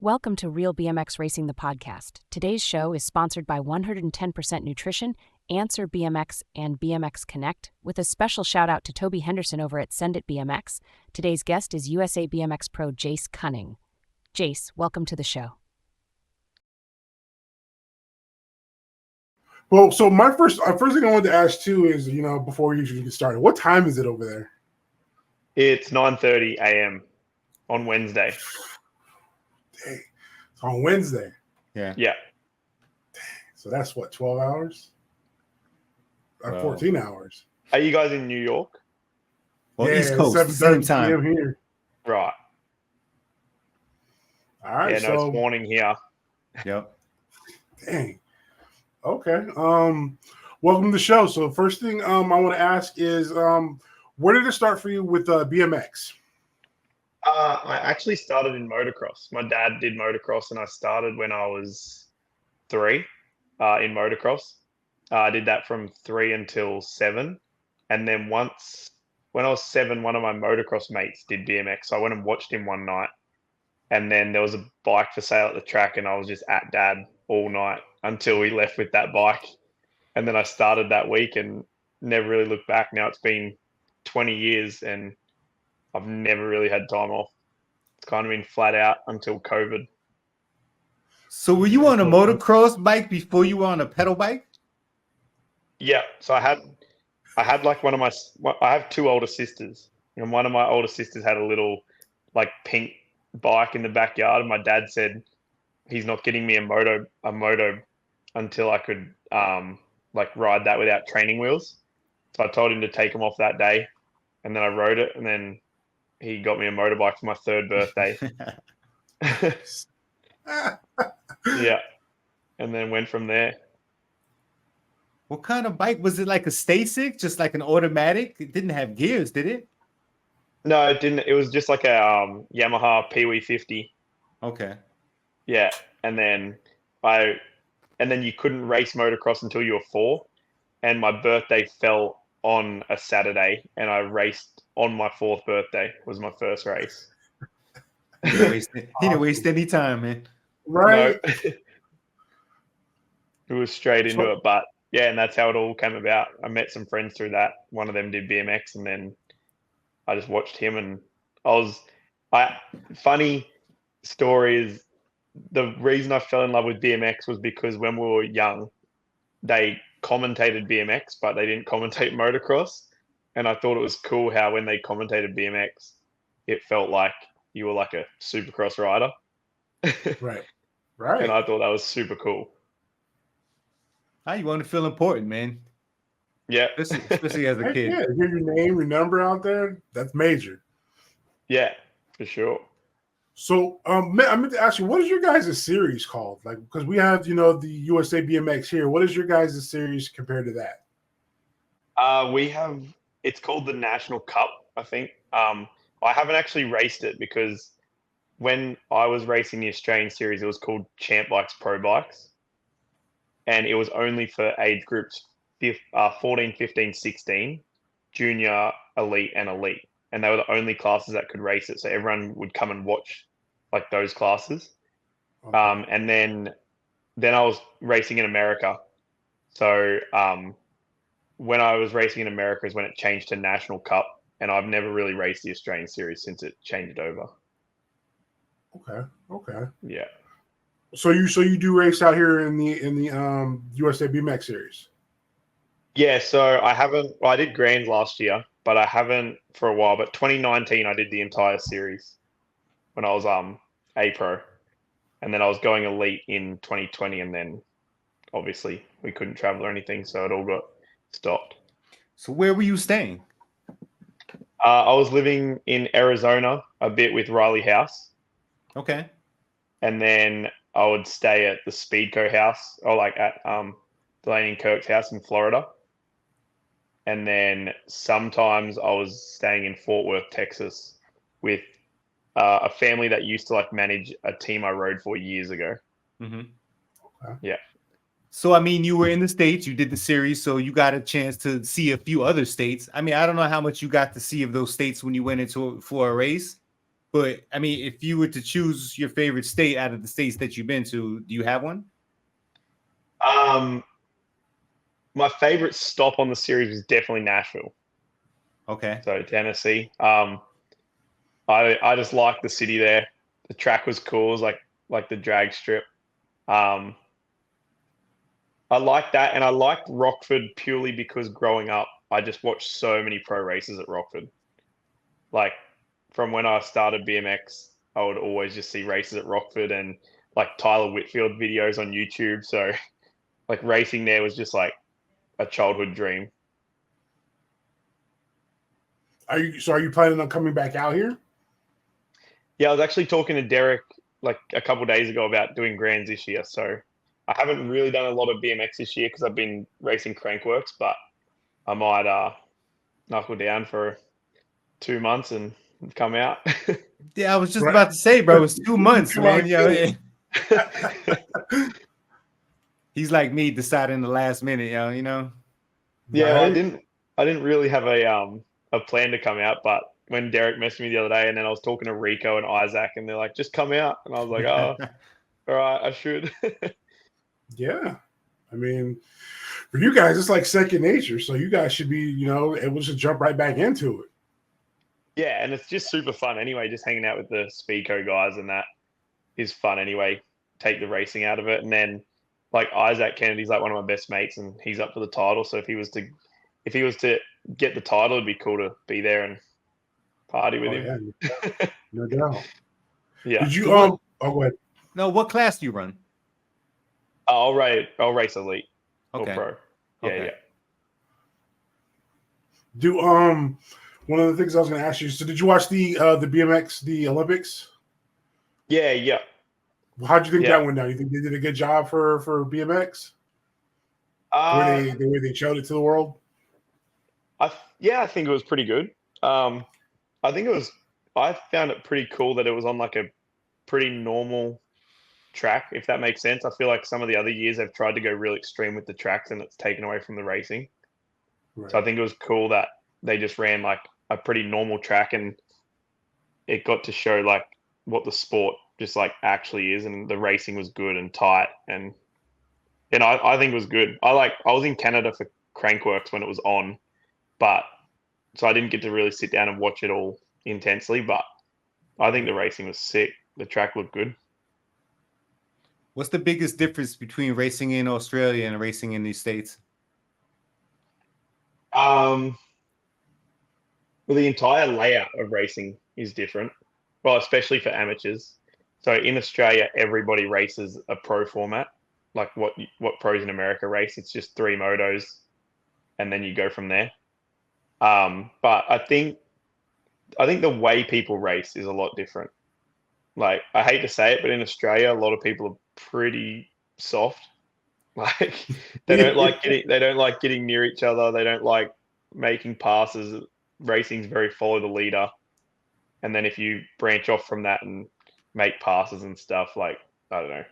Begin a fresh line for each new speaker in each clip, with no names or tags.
Welcome to Real BMX Racing, the podcast. Today's show is sponsored by 110% Nutrition, Answer BMX, and BMX Connect, with a special shout out to Toby Henderson over at Send It BMX. Today's guest is USABMX pro Jayce Cunning. Jayce, welcome to the show.
Well, so my first thing I wanted to ask too is, before you get started, what time is it over there?
It's 9:30 a.m. on Wednesday.
Dang. It's on Wednesday.
Yeah.
Dang. So that's what, 12 hours? 14 hours.
Are you guys in New York?
Well, East Coast, same time.
Here.
Right.
All right.
Yeah, no, it's morning here.
Yep.
Dang. Okay. Welcome to the show. So the first thing I want to ask is, where did it start for you with BMX?
I actually started in motocross. My dad did motocross, and I started when I was 3 in motocross. I did that from 3 until 7. And then once, when I was 7, one of my motocross mates did BMX. So I went and watched him one night. And then there was a bike for sale at the track, and I was just at Dad all night until we left with that bike. And then I started that week and never really looked back. Now it's been 20 years and I've never really had time off. It's kind of been flat out until COVID.
So were you on a motocross bike before you were on a pedal bike?
Yeah. So I had like I have 2 older sisters, and one of my older sisters had a little like pink bike in the backyard, and my dad said he's not getting me a moto until I could like ride that without training wheels. So I told him to take them off that day, and then I rode it, and then he got me a motorbike for my 3rd birthday. Yeah. And then went from there.
What kind of bike was it? Like a Stasic, just like an automatic? It didn't have gears, did it?
No, it didn't. It was just like a Yamaha Pee-wee 50.
Okay.
Yeah. And then you couldn't race motocross until you were 4. And my birthday fell on a Saturday, and I raced on my 4th birthday. Was my first race.
He didn't waste any time, man.
Right.
No. It was straight into it. But yeah, and that's how it all came about. I met some friends through that. One of them did BMX, and then I just watched him, and funny story is the reason I fell in love with BMX was because when we were young, they commentated BMX, but they didn't commentate motocross. And I thought it was cool how when they commentated BMX, it felt like you were like a supercross rider.
Right.
And I thought that was super cool.
You want to feel important, man.
Yeah.
Especially as a kid.
Yeah, hear your name, your number out there. That's major.
Yeah, for sure.
So, I meant to ask you, what is your guys' series called? Like, because we have, the USABMX here. What is your guys' series compared to that?
It's called the National Cup, I think. I haven't actually raced it because when I was racing the Australian series, it was called Champ Bikes Pro Bikes. And it was only for age groups 14, 15, 16, junior, elite, and elite. And they were the only classes that could race it. So everyone would come and watch like those classes. Okay. And then I was racing in America. So when I was racing in America is when it changed to National Cup. And I've never really raced the Australian series since it changed over.
Okay.
Yeah.
So you do race out here in the USABMX series? Yeah.
So I did Grand last year, but I haven't for a while. But 2019, I did the entire series when I was A Pro, and then I was going elite in 2020, and then obviously we couldn't travel or anything, so it all got stopped.
So where were you staying?
I was living in Arizona a bit with Riley House.
Okay.
And then I would stay at the Speedco house, or like at Delaney and Kirk's house in Florida. And then sometimes I was staying in Fort Worth, Texas, with a family that used to like manage a team I rode for years ago.
Mm-hmm.
Okay.
Yeah.
So, I mean, you were in the States, you did the series, so you got a chance to see a few other states. I mean, I don't know how much you got to see of those states when you went for a race, But I mean, if you were to choose your favorite state out of the states that you've been to, do you have one?
My favorite stop on the series was definitely Nashville.
Okay.
So Tennessee. I just liked the city there. The track was cool. It was like the drag strip. I liked that, and I liked Rockford purely because growing up, I just watched so many pro races at Rockford. Like from when I started BMX, I would always just see races at Rockford and like Tyler Whitfield videos on YouTube. So like racing there was just like a childhood dream.
Are you planning on coming back out here?
Yeah, I was actually talking to Derek like a couple of days ago about doing grands this year. So I haven't really done a lot of BMX this year because I've been racing Crankworks, but I might knuckle down for 2 months and come out.
Yeah, I was just
Right.
about to say, bro, it's 2 months,
Come
man.
on,
You know, he's like me, deciding the last minute, you know.
Yeah, well,
Right?
I didn't really have a plan to come out, but when Derek messaged me the other day, and then I was talking to Rico and Isaac, and they're like, "Just come out," and I was like, "Oh, all right, I should."
Yeah. I mean, for you guys, it's like second nature. So you guys should be, able to jump right back into it.
Yeah, and it's just super fun anyway. Just hanging out with the Speedco guys, and that is fun anyway. Take the racing out of it, and then like Isaac Kennedy's like one of my best mates, and he's up for the title. So if he was to get the title, it'd be cool to be there and party with
Oh
him.
yeah, no doubt.
Yeah.
Did you
So what,
Oh, go ahead.
no, what class do you run?
I'll race elite or
Okay.
pro. Yeah,
Okay.
yeah.
Do one of the things I was going to ask you. So did you watch the BMX the Olympics?
Yeah, yeah.
How'd you think
Yeah.
that went down? You think they did a good job for BMX? The way they showed it to the world?
I think it was pretty good. I think I found it pretty cool that it was on like a pretty normal track, if that makes sense. I feel like some of the other years they've tried to go real extreme with the tracks and it's taken away from the racing.
Right.
So I think it was cool that they just ran like a pretty normal track and it got to show like what the sport just like actually is, and the racing was good and tight, and I think it was good. I was in Canada for Crankworks when it was on, but so I didn't get to really sit down and watch it all intensely, but I think the racing was sick. The track looked good.
What's the biggest difference between racing in Australia and racing in these states?
Well, the entire layout of racing is different. Well, especially for amateurs. So in Australia, everybody races a pro format, like what pros in America race. It's just 3 motos, and then you go from there. But I think the way people race is a lot different. Like I hate to say it, but in Australia, a lot of people are pretty soft. Like they don't like getting near each other. They don't like making passes. Racing's very follow the leader. And then if you branch off from that and make passes and stuff, like I don't know,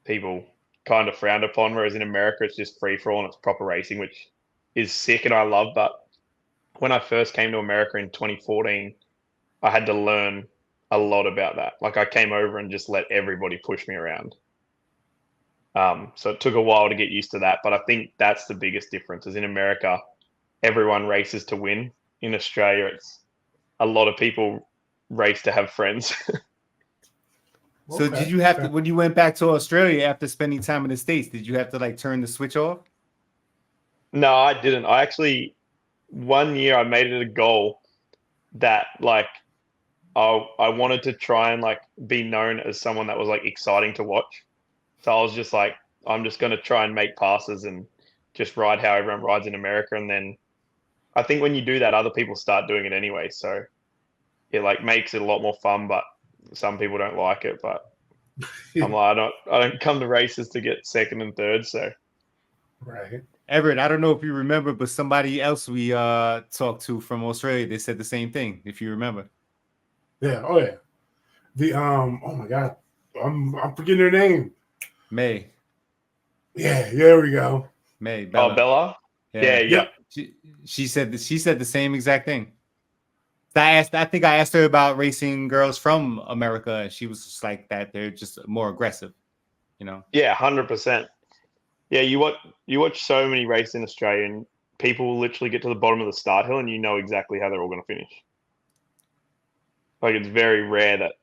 people kind of frowned upon. Whereas in America, it's just free for all and it's proper racing, which is sick and I love. But when I first came to America in 2014, I had to learn a lot about that. Like I came over and just let everybody push me around. So it took a while to get used to that, but I think that's the biggest difference. Is in America, everyone races to win. In Australia, it's a lot of people race to have friends.
So did you have to, when you went back to Australia after spending time in the States, did you have to like turn the switch off?
No, I didn't. I actually, one year I made it a goal that like I wanted to try and like be known as someone that was like exciting to watch. So I was just like, I'm just going to try and make passes and just ride how everyone rides in America. And then I think when you do that, other people start doing it anyway. So it like makes it a lot more fun, but some people don't like it. But I'm like, I don't come to races to get second and third. So
right.
Everett, I don't know if you remember, but somebody else we talked to from Australia, they said the same thing, if you remember.
Yeah. Oh yeah. The oh my God. I'm forgetting her name.
May.
Yeah, there we go.
May, Bella.
Bella? Yeah.
She said the same exact thing. I think I asked her about racing girls from America, and she was just like that. They're just more aggressive, you know.
Yeah, 100%. Yeah, you watch so many races in Australia, and people will literally get to the bottom of the start hill, and you know exactly how they're all going to finish. Like it's very rare that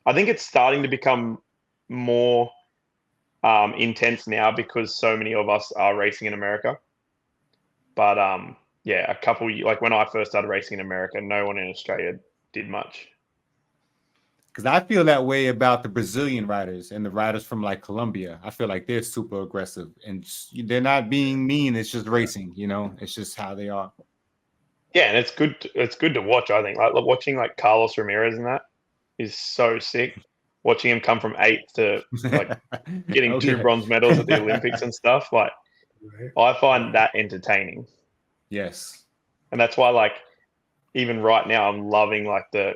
I think it's starting to become more intense now because so many of us are racing in America. But yeah, like when I first started racing in America, no one in Australia did much.
Because I feel that way about the Brazilian riders and the riders from like Colombia. I feel like they're super aggressive and they're not being mean. It's just racing, you know. It's just how they are.
Yeah, and it's good. It's good to watch. I think like watching like Carlos Ramirez and that is so sick. Watching him come from 8th to like getting
Oh,
2
yeah.
bronze medals at the Olympics and stuff. Like
Right.
I find that entertaining,
Yes.
and that's why like even right now I'm loving like the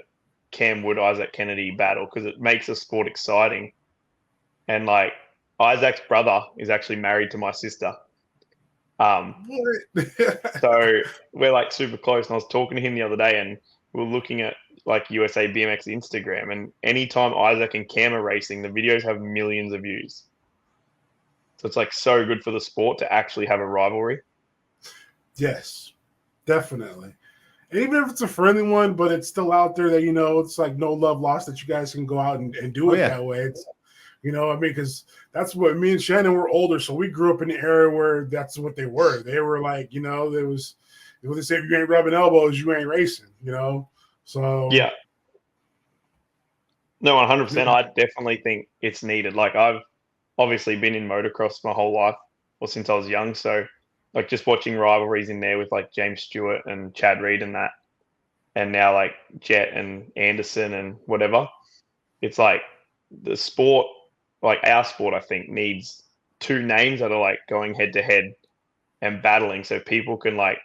Cam Wood Isaac Kennedy battle because it makes the sport exciting. And like Isaac's brother is actually married to my sister.
What?
So we're like super close. And I was talking to him the other day, and we were looking at like USA BMX Instagram. And anytime Isaac and Cam are racing, the videos have millions of views. So it's like so good for the sport to actually have a rivalry.
Yes, definitely. And even if it's a friendly one, but it's still out there that, it's like no love lost that you guys can go out and do it that way. It's, I mean, because that's what me and Shannon were older. So we grew up in the era where that's what they were. They were like, there was, what they say, if you ain't rubbing elbows, you ain't racing, So,
Yeah. No, 100%. I definitely think it's needed. Like I've obviously been in motocross my whole life or since I was young. So like just watching rivalries in there with like James Stewart and Chad Reed and that, and now like Jet and Anderson and whatever. It's like the sport, like our sport, I think needs 2 names that are like going head to head and battling, so people can like,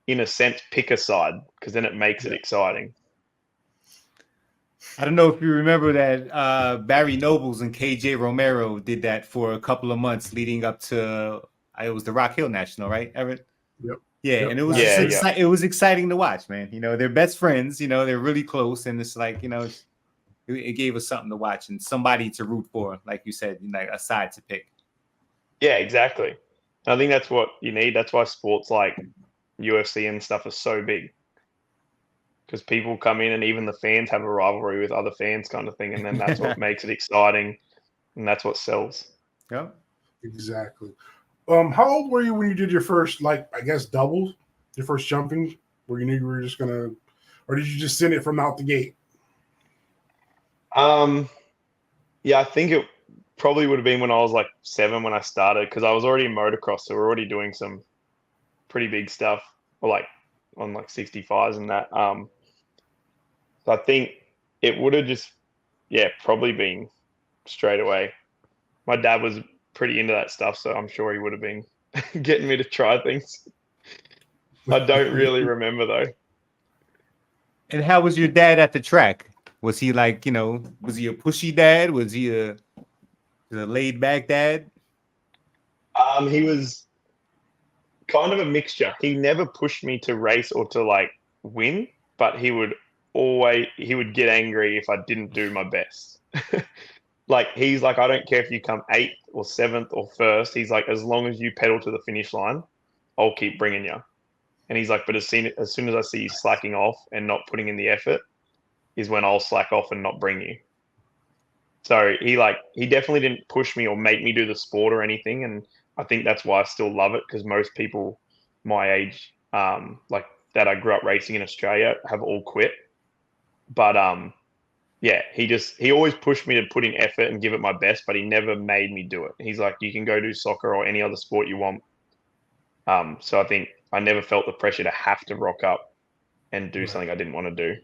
in a sense, pick a side because then it makes it exciting.
I don't know if you remember that Barry Nobles and KJ Romero did that for a couple of months leading up to it was the Rock Hill National, right, Everett?
Yep.
Yeah,
Yep.
and it was
Yeah,
just it was exciting to watch, man. They're best friends. They're really close, and it's like it gave us something to watch and somebody to root for, like you said, like a side to pick.
Yeah, exactly. And I think that's what you need. That's why sports like UFC and stuff are so big, because people come in and even the fans have a rivalry with other fans, kind of thing, and then that's what makes it exciting, and that's what sells.
Yeah.
Exactly. How old were you when you did your first, like, I guess, doubles, your first jumping, where you knew you were just going to, or did you just send it from out the gate?
Yeah, I think it probably would have been when I was like 7 when I started, because I was already in motocross, so we're already doing some pretty big stuff, or like on like 65s and that. So I think it would have just, yeah, probably been straight away. My dad was pretty into that stuff, so I'm sure he would have been getting me to try things. I don't really remember though.
And how was your dad at the track? Was he like, was he a pushy dad? Was he a laid back dad?
He was kind of a mixture. He never pushed me to race or to like win, but he would get angry if I didn't do my best. Like he's like, I don't care if you come 8th or 7th or 1st. He's like, as long as you pedal to the finish line, I'll keep bringing you. And he's like, but as soon as I see you slacking off and not putting in the effort, is when I'll slack off and not bring you. So he definitely didn't push me or make me do the sport or anything, and I think that's why I still love it, because most people my age, like that I grew up racing in Australia, have all quit. But yeah, he always pushed me to put in effort and give it my best, but he never made me do it. He's like, you can go do soccer or any other sport you want. So I think I never felt the pressure to have to rock up and do something I didn't want to do.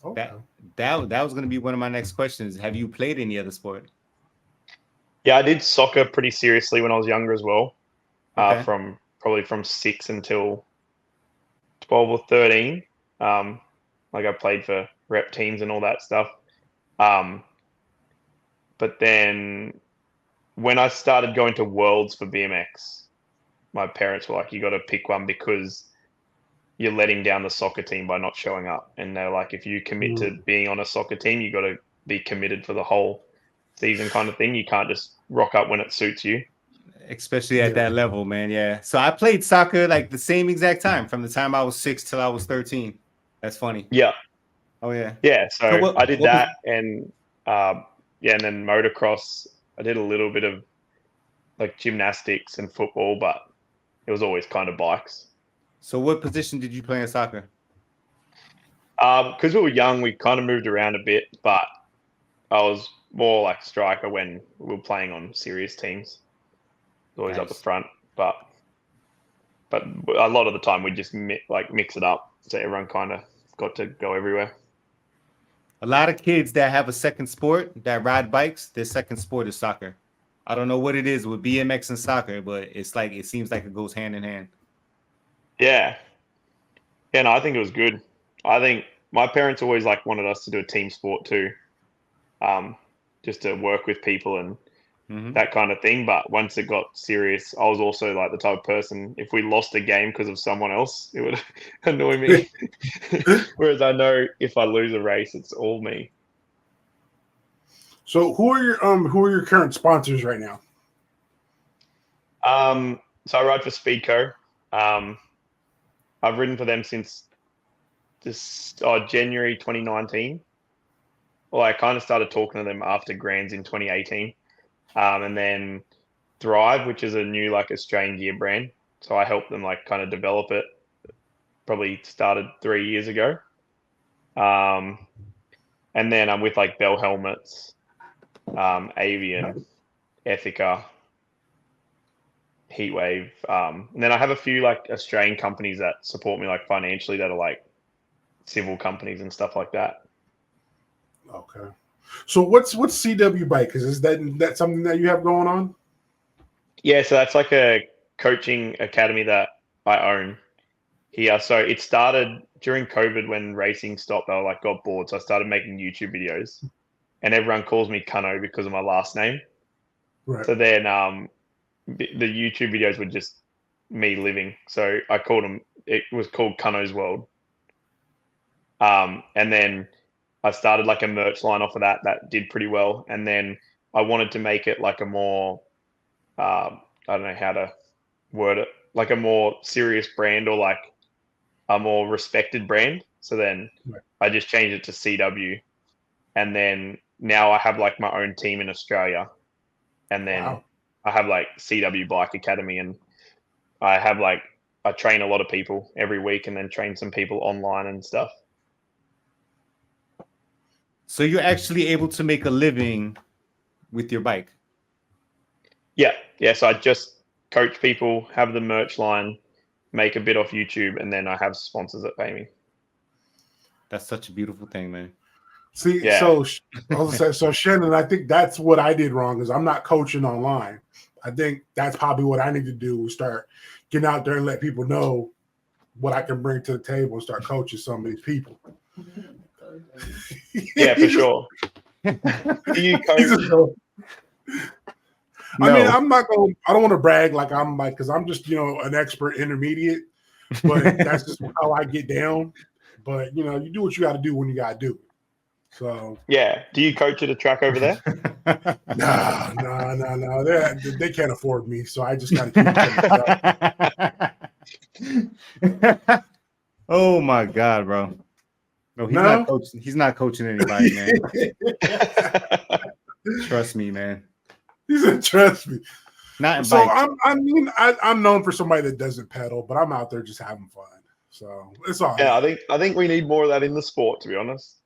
Okay.
That was going to be one of my next questions. Have you played any other sport?
Yeah, I did soccer pretty seriously when I was younger as well.
Okay.
From 6 until 12 or 13. Like I played for rep teams and all that stuff. But then when I started going to Worlds for BMX, my parents were like, you got to pick one, because you're letting down the soccer team by not showing up. And they're like, if you commit to being on a soccer team, you got to be committed for the whole season kind of thing. You can't just rock up when it suits you.
Especially at that level, man. Yeah. So I played soccer like the same exact time, from the time I was 6 till I was 13. That's funny.
Yeah.
Oh yeah.
Yeah. So I did that,
was...
and and then motocross. I did a little bit of like gymnastics and football, but it was always kind of bikes.
So what position did you play in soccer?
Because we were young, we kind of moved around a bit, but I was more like striker when we were playing on serious teams. Always up the front, but a lot of the time we just mix it up, so everyone kind of got to go everywhere.
A lot of kids that have a second sport that ride bikes, their second sport is soccer. I don't know what it is with BMX and soccer, but it's like it seems like it goes hand in hand.
Yeah, no, I think it was good. I think my parents always wanted us to do a team sport too, just to work with people and that kind of thing. But once it got serious, I was also like the type of person, if we lost a game because of someone else, it would annoy me. Whereas I know if I lose a race, it's all me.
So who are your current sponsors right now?
So I ride for Speedco. I've ridden for them since January 2019. Well, I kind of started talking to them after Grands in 2018. And then Thrive, which is a new Australian gear brand. So I helped them kind of develop it. Probably started 3 years ago. And then I'm with Bell Helmets, Avian, Ethica, Heatwave. And then I have a few Australian companies that support me financially that are civil companies and stuff like that.
Okay. So what's CW Bike? Is that something that you have going on?
Yeah, so that's a coaching academy that I own here. So it started during COVID when racing stopped. I got bored, so I started making YouTube videos, and everyone calls me Cunning because of my last name.
Right.
So then the YouTube videos were just me living. So I called them. It was called Cunning's World. And then I started a merch line off of that did pretty well. And then I wanted to make it a more, I don't know how to word it, a more serious brand or a more respected brand. So then I just changed it to CW. And then now I have my own team in Australia. And then I have CW Bike Academy, and I have I train a lot of people every week and then train some people online and stuff.
So you're actually able to make a living with your bike?
Yeah. So I just coach people, have the merch line, make a bit off YouTube, and then I have sponsors that pay me.
That's such a beautiful thing, man.
See, so Shannon, I think that's what I did wrong, is I'm not coaching online. I think that's probably what I need to do, is start getting out there and let people know what I can bring to the table and start coaching some of these people.
Yeah, for sure. Do you coach?
I mean, I don't want to brag because I'm just, an expert intermediate, but that's just how I get down. But, you do what you got to do when you got to do it. So
yeah, do you coach at a track over there?
No. They can't afford me, so I just got to keep it.
Oh my God, bro! No, not coaching. He's not coaching anybody, man. Trust me, man.
He said, "Trust me."
Not in
so.
bikes.
I'm known for somebody that doesn't pedal, but I'm out there just having fun. So it's all.
Yeah, I think we need more of that in the sport, to be honest.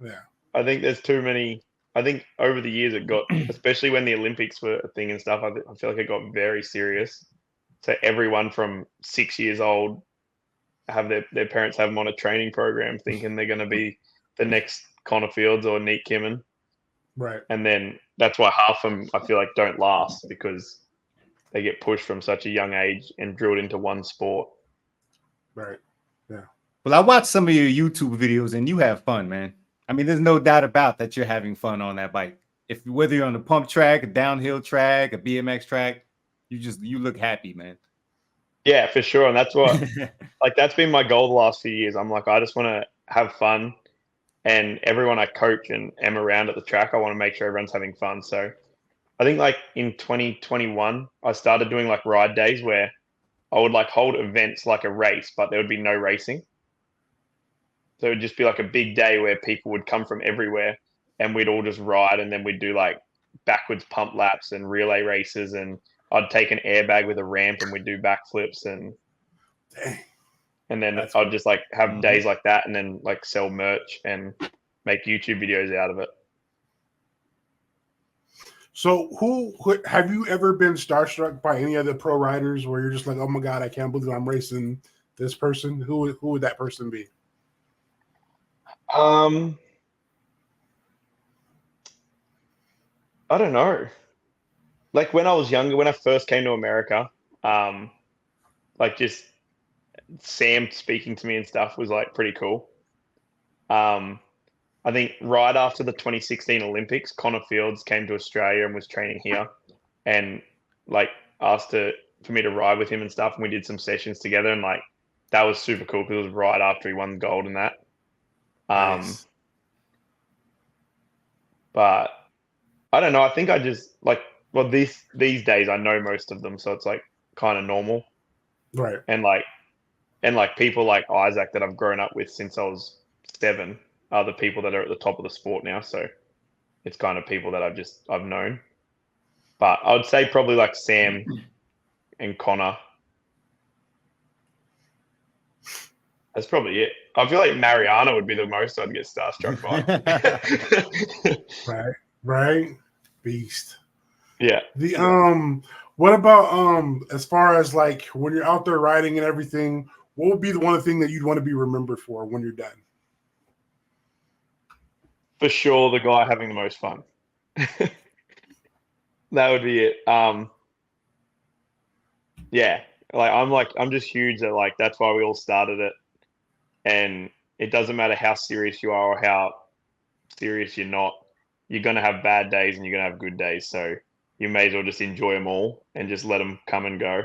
Yeah.
I think there's too many. I think over the years it got, especially when the Olympics were a thing and stuff, I feel like it got very serious. So everyone from 6 years old have their parents have them on a training program thinking they're going to be the next Connor Fields or Nick Kimmin.
Right.
And then that's why half of them, I feel don't last, because they get pushed from such a young age and drilled into one sport.
Right. Yeah.
Well, I watched some of your YouTube videos and you have fun, man. I mean, there's no doubt about that you're having fun on that bike. Whether you're on a pump track, a downhill track, a BMX track, you look happy, man.
Yeah, for sure. And that's what, like, that's been my goal the last few years. I'm like, I just want to have fun. And everyone I coach and am around at the track, I want to make sure everyone's having fun. So I think like in 2021, I started doing like ride days where I would like hold events like a race, but there would be no racing. So it would just be like a big day where people would come from everywhere and we'd all just ride, and then we'd do like backwards pump laps and relay races, and I'd take an airbag with a ramp and we'd do backflips,
Dang.
and then
That's
I'd just like have days like that and then like sell merch and make YouTube videos out of it.
So who have you ever been starstruck by any of the pro riders where you're just like, oh my God, I can't believe I'm racing this person? Who would that person be?
I don't know. Like when I was younger, when I first came to America, like just Sam speaking to me and stuff was like pretty cool. I think right after the 2016 Olympics, Connor Fields came to Australia and was training here, and like asked for me to ride with him and stuff, and we did some sessions together, and like that was super cool because it was right after he won gold and that.
Nice.
But I don't know. I think I just like, well, these days I know most of them, so it's like kind of normal.
Right.
And like people like Isaac that I've grown up with since I was 7 are the people that are at the top of the sport now. So it's kind of people that I've known. But I would say probably like Sam and Connor. That's probably it. I feel like Mariana would be the most I'd get starstruck
by. Right. Beast.
Yeah.
What about as far as like when you're out there riding and everything, what would be the one thing that you'd want to be remembered for when you're done?
For sure, the guy having the most fun. That would be it. Yeah. I'm just huge that like that's why we all started it. And it doesn't matter how serious you are or how serious you're not. You're gonna have bad days and you're gonna have good days. So you may as well just enjoy them all and just let them come and go.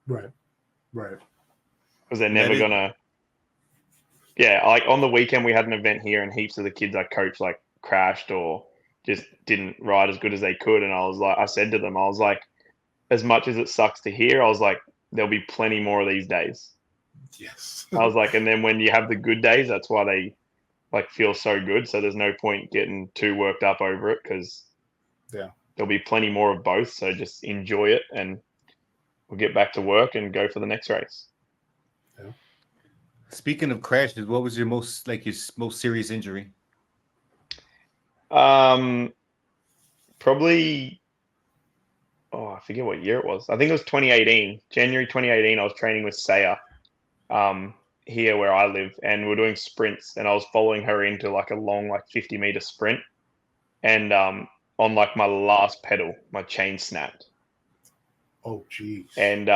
Right.
Because they're never gonna. Yeah, like on the weekend we had an event here, and heaps of the kids I coached like crashed or just didn't ride as good as they could. And I said to them, I was like, as much as it sucks to hear, I was like, there'll be plenty more of these days.
Yes.
I was like, and then when you have the good days, that's why they like feel so good. So there's no point getting too worked up over it because there'll be plenty more of both. So just enjoy it, and we'll get back to work and go for the next race.
Yeah.
Speaking of crashes, what was your most serious injury?
Probably. Oh, I forget what year it was. I think it was 2018, January 2018. I was training with Saya, here where I live, and we're doing sprints, and I was following her into like a long, like 50-meter sprint, and on like my last pedal, my chain snapped.
Oh, geez.
And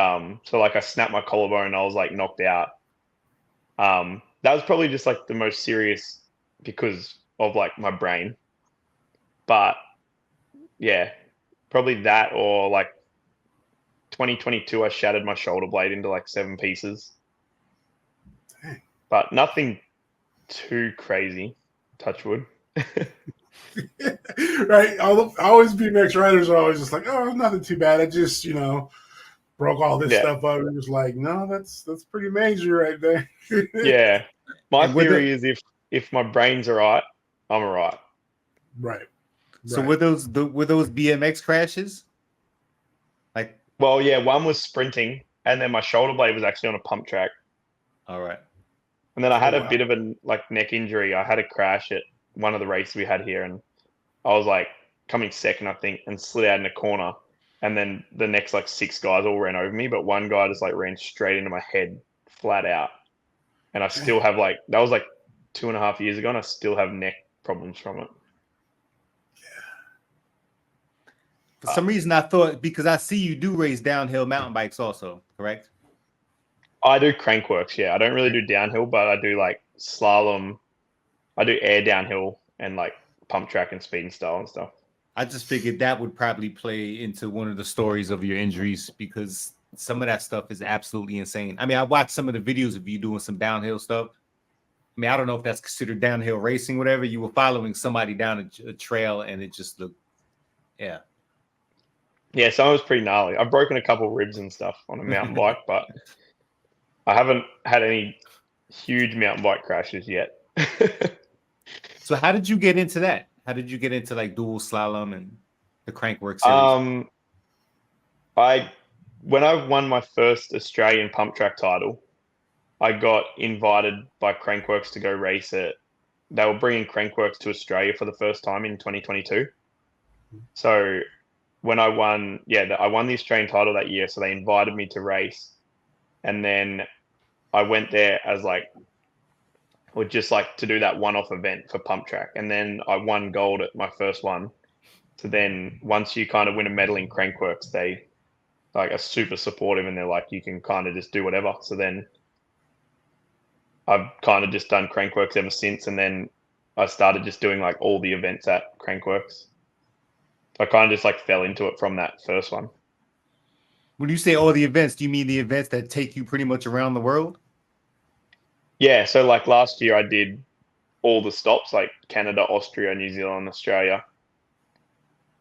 so like I snapped my collarbone, and I was like knocked out. That was probably just like the most serious because of like my brain. But yeah, probably that, or like 2022, I shattered my shoulder blade into like 7 pieces.
Dang.
But nothing too crazy, touch wood.
Right. Always BMX riders are always just like, oh, nothing too bad. I just, broke all this stuff up. And just like, no, that's pretty major right there.
Yeah. My theory is if my brain's all right, I'm all right.
Right.
So were those BMX crashes? Like,
well, yeah, one was sprinting, and then my shoulder blade was actually on a pump track.
All right.
And then I had a bit of a like neck injury. I had a crash at one of the races we had here, and I was like coming second, I think, and slid out in a corner. And then the next like 6 guys all ran over me, but one guy just like ran straight into my head, flat out. And I still have like, that was like 2.5 years ago, and I still have neck problems from it.
For some reason, I thought, because I see you do race downhill mountain bikes also, correct?
I do crankworks, yeah. I don't really do downhill, but I do like slalom. I do air downhill and like pump track and speed and style and stuff.
I just figured that would probably play into one of the stories of your injuries, because some of that stuff is absolutely insane. I mean, I watched some of the videos of you doing some downhill stuff. I mean, I don't know if that's considered downhill racing, whatever. You were following somebody down a trail, and it just looked, yeah.
Yeah, some was pretty gnarly. I've broken a couple ribs and stuff on a mountain bike, but I haven't had any huge mountain bike crashes yet.
So how did you get into that? How did you get into like dual slalom and the Crankwork series?
When I won my first Australian pump track title, I got invited by Crankworks to go race it. They were bringing Crankworks to Australia for the first time in 2022. So when I won, I won the Australian title that year. So they invited me to race, and then I went there as just to do that one-off event for pump track, and then I won gold at my first one. So then once you kind of win a medal in Crankworks, they are super supportive, and they're like, you can kind of just do whatever. So then I've kind of just done Crankworks ever since, and then I started just doing all the events at Crankworks. I kind of just fell into it from that first one.
When you say all the events, do you mean the events that take you pretty much around the world?
Yeah, so last year I did all the stops, Canada, Austria, New Zealand, Australia.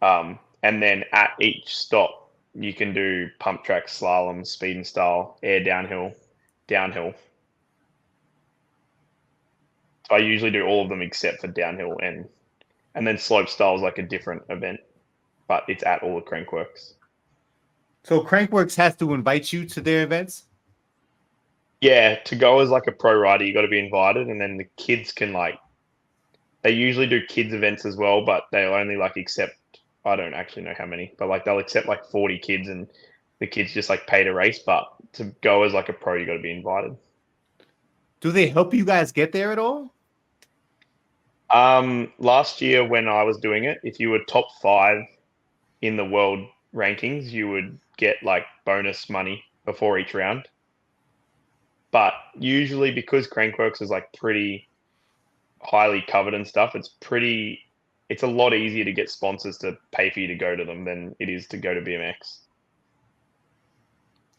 And then at each stop, you can do pump track, slalom, speed and style, air downhill. So I usually do all of them except for downhill, and then slope style is a different event, but it's at all the Crankworks.
So Crankworks has to invite you to their events?
Yeah, to go as a pro rider, you got to be invited, and then the kids can they usually do kids events as well, but they'll only accept, I don't actually know how many, but they'll accept 40 kids, and the kids just pay to race. But to go as a pro, you got to be invited.
Do they help you guys get there at all?
Last year when I was doing it, if you were top 5 in the world rankings, you would get bonus money before each round. But usually, because Crankworks is pretty highly covered and stuff, it's a lot easier to get sponsors to pay for you to go to them than it is to go to BMX.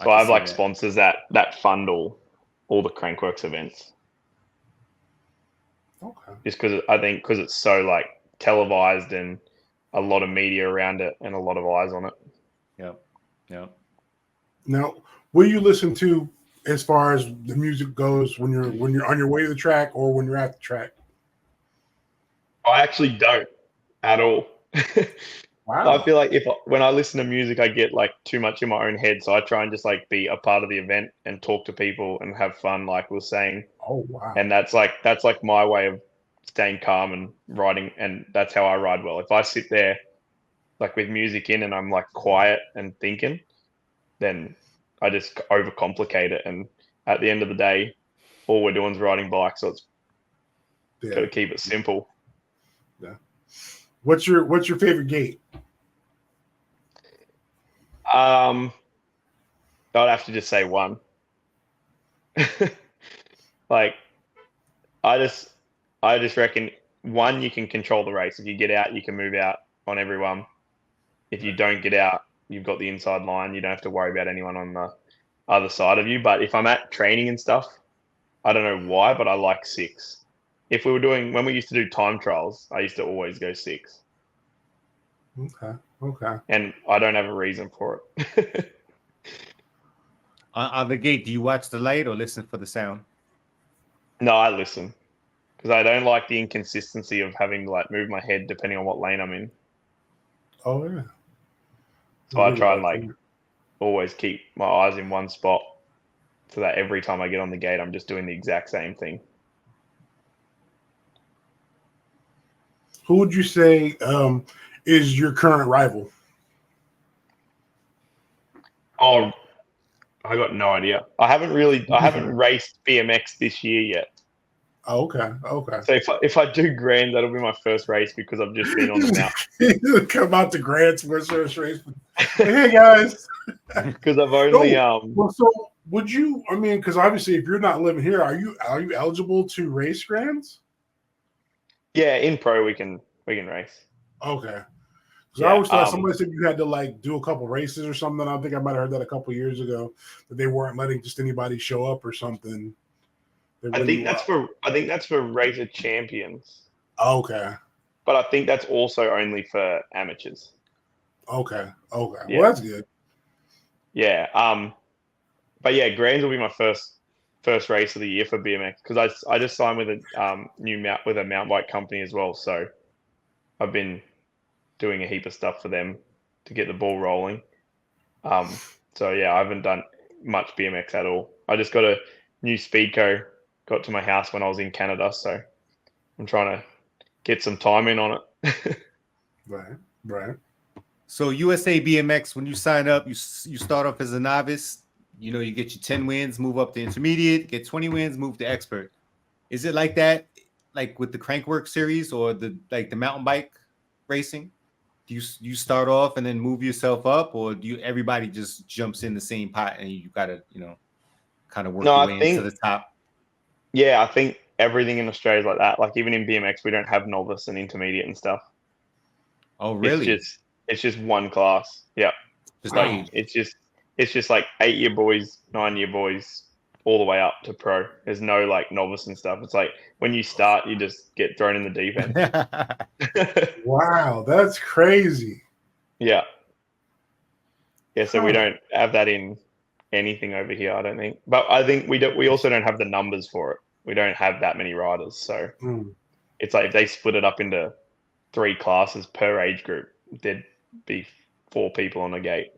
So I have sponsors that fund all the Crankworks events.
Okay.
Just because it's so televised and a lot of media around it and a lot of eyes on it.
Yep.
Now, what do you listen to as far as the music goes when you're on your way to the track or when you're at the track?
I actually don't at all.
Wow.
I feel when I listen to music, I get too much in my own head. So I try and just be a part of the event and talk to people and have fun, like we were saying.
Oh, wow.
And that's my way of staying calm and riding. And that's how I ride well. If I sit there with music in and I'm quiet and thinking, then I just overcomplicate it. And at the end of the day, all we're doing is riding bikes. So it's got to keep it simple.
Yeah. What's your favorite gate?
I'd have to just say one. I just reckon one, you can control the race. If you get out, you can move out on everyone. If you don't get out, you've got the inside line. You don't have to worry about anyone on the other side of you. But if I'm at training and stuff, I don't know why, but I like 6. When we used to do time trials, I used to always go 6.
Okay.
And I don't have a reason for it.
On the gate, do you watch the light or listen for the sound?
No, I listen. Because I don't like the inconsistency of having to move my head depending on what lane I'm in.
Oh, yeah.
So I try and always keep my eyes in one spot so that every time I get on the gate, I'm just doing the exact same thing.
Who would you say is your current rival?
Oh, I got no idea. I haven't raced BMX this year yet.
Oh, okay.
So if I do Grand, that'll be my first race because I've just been on the mountain.
Come out to Grand's first race. Hey guys.
Because I've only
Well, so would you? I mean, because obviously, if you're not living here, are you eligible to race Grands?
Yeah, in pro we can race.
Okay. Because I always thought somebody said you had to like do a couple races or something. I think I might have heard that a couple years ago that they weren't letting just anybody show up or something.
I think that's for Race of Champions.
Okay.
But I think that's also only for amateurs.
Okay.
Yeah.
Well, that's good.
Yeah. But yeah, Grands will be my first race of the year for BMX because I just signed with a mountain bike company as well. So I've been doing a heap of stuff for them to get the ball rolling. So yeah, I haven't done much BMX at all. I just got a new Speedco got to my house when I was in Canada, so I'm trying to get some time in on it.
Right.
So USABMX, when you sign up, you start off as a novice. You know, you get your 10 wins, move up to intermediate, get 20 wins, move to expert. Is it like that, like with the Crankwork series or the mountain bike racing? Do you start off and then move yourself up, or do everybody just jumps in the same pot and you gotta, kind of work your way into the top?
Yeah, I think everything in Australia is like that. Like even in BMX, we don't have novice and intermediate and stuff.
Oh, really?
It's just one class. Yeah.
Just
it's just like 8-year boys, 9-year boys, all the way up to pro. There's no like novice and stuff. It's like when you start, you just get thrown in the deep end.
Wow, that's crazy.
Yeah. Yeah, so we don't have that in anything over here, I don't think. But I think we also don't have the numbers for it. We don't have that many riders. So it's like if they split it up into 3 classes per age group, there'd be 4 people on a gate.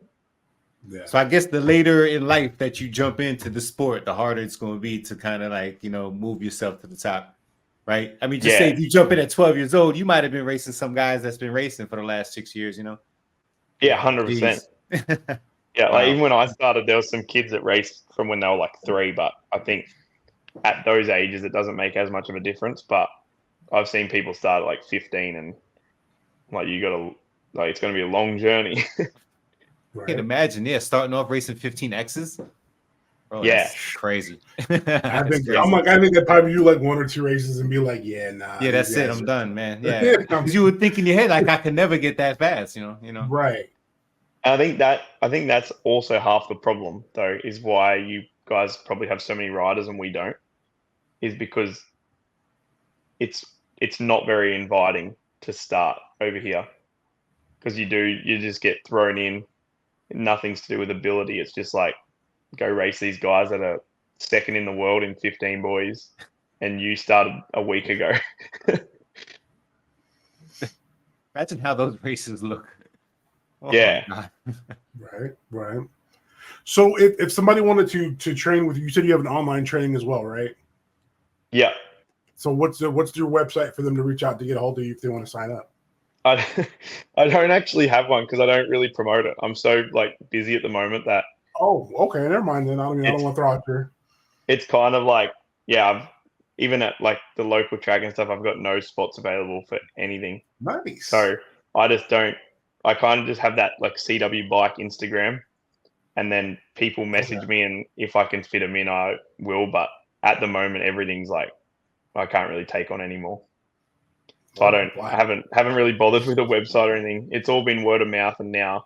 Yeah. So I guess the later in life that you jump into the sport, the harder it's going to be to kind of like, move yourself to the top, right? I mean, just say if you jump in at 12 years old, you might have been racing some guys that's been racing for the last 6 years,
Yeah, 100%. Yeah, wow. Like even when I started, there was some kids that raced from when they were like 3, but I think at those ages, it doesn't make as much of a difference. But I've seen people start at like 15 and like it's going to be a long journey.
Right. I can imagine, starting off racing 15Xs. Bro,
yeah,
that's crazy.
I think they'd probably do like 1 or 2 races and be like, yeah, nah.
Yeah, that's it. I'm done, man. Yeah, because you would think in your head like I could never get that fast,
Right.
I think that's also half the problem, though, is why you guys probably have so many riders and we don't, is because it's not very inviting to start over here, because you just get thrown in. Nothing's to do with ability. It's just like go race these guys that are second in the world in 15 boys, and you started a week ago.
Imagine how those races look.
Oh, yeah.
Right. So if somebody wanted to train with you, you said you have an online training as well, right?
Yeah.
So what's your website for them to reach out to get a hold of you if they want to sign up?
I don't actually have one because I don't really promote it. I'm so like busy at the moment that.
Oh, okay. Never mind then. I don't want to throw out there. It's
kind of like, even at like the local track and stuff, I've got no spots available for anything.
Nice.
So I kind of just have that like CW Bike Instagram, and then people message me, and if I can fit them in, I will. But at the moment, everything's like I can't really take on anymore. So I haven't really bothered with a website or anything. It's all been word of mouth, and now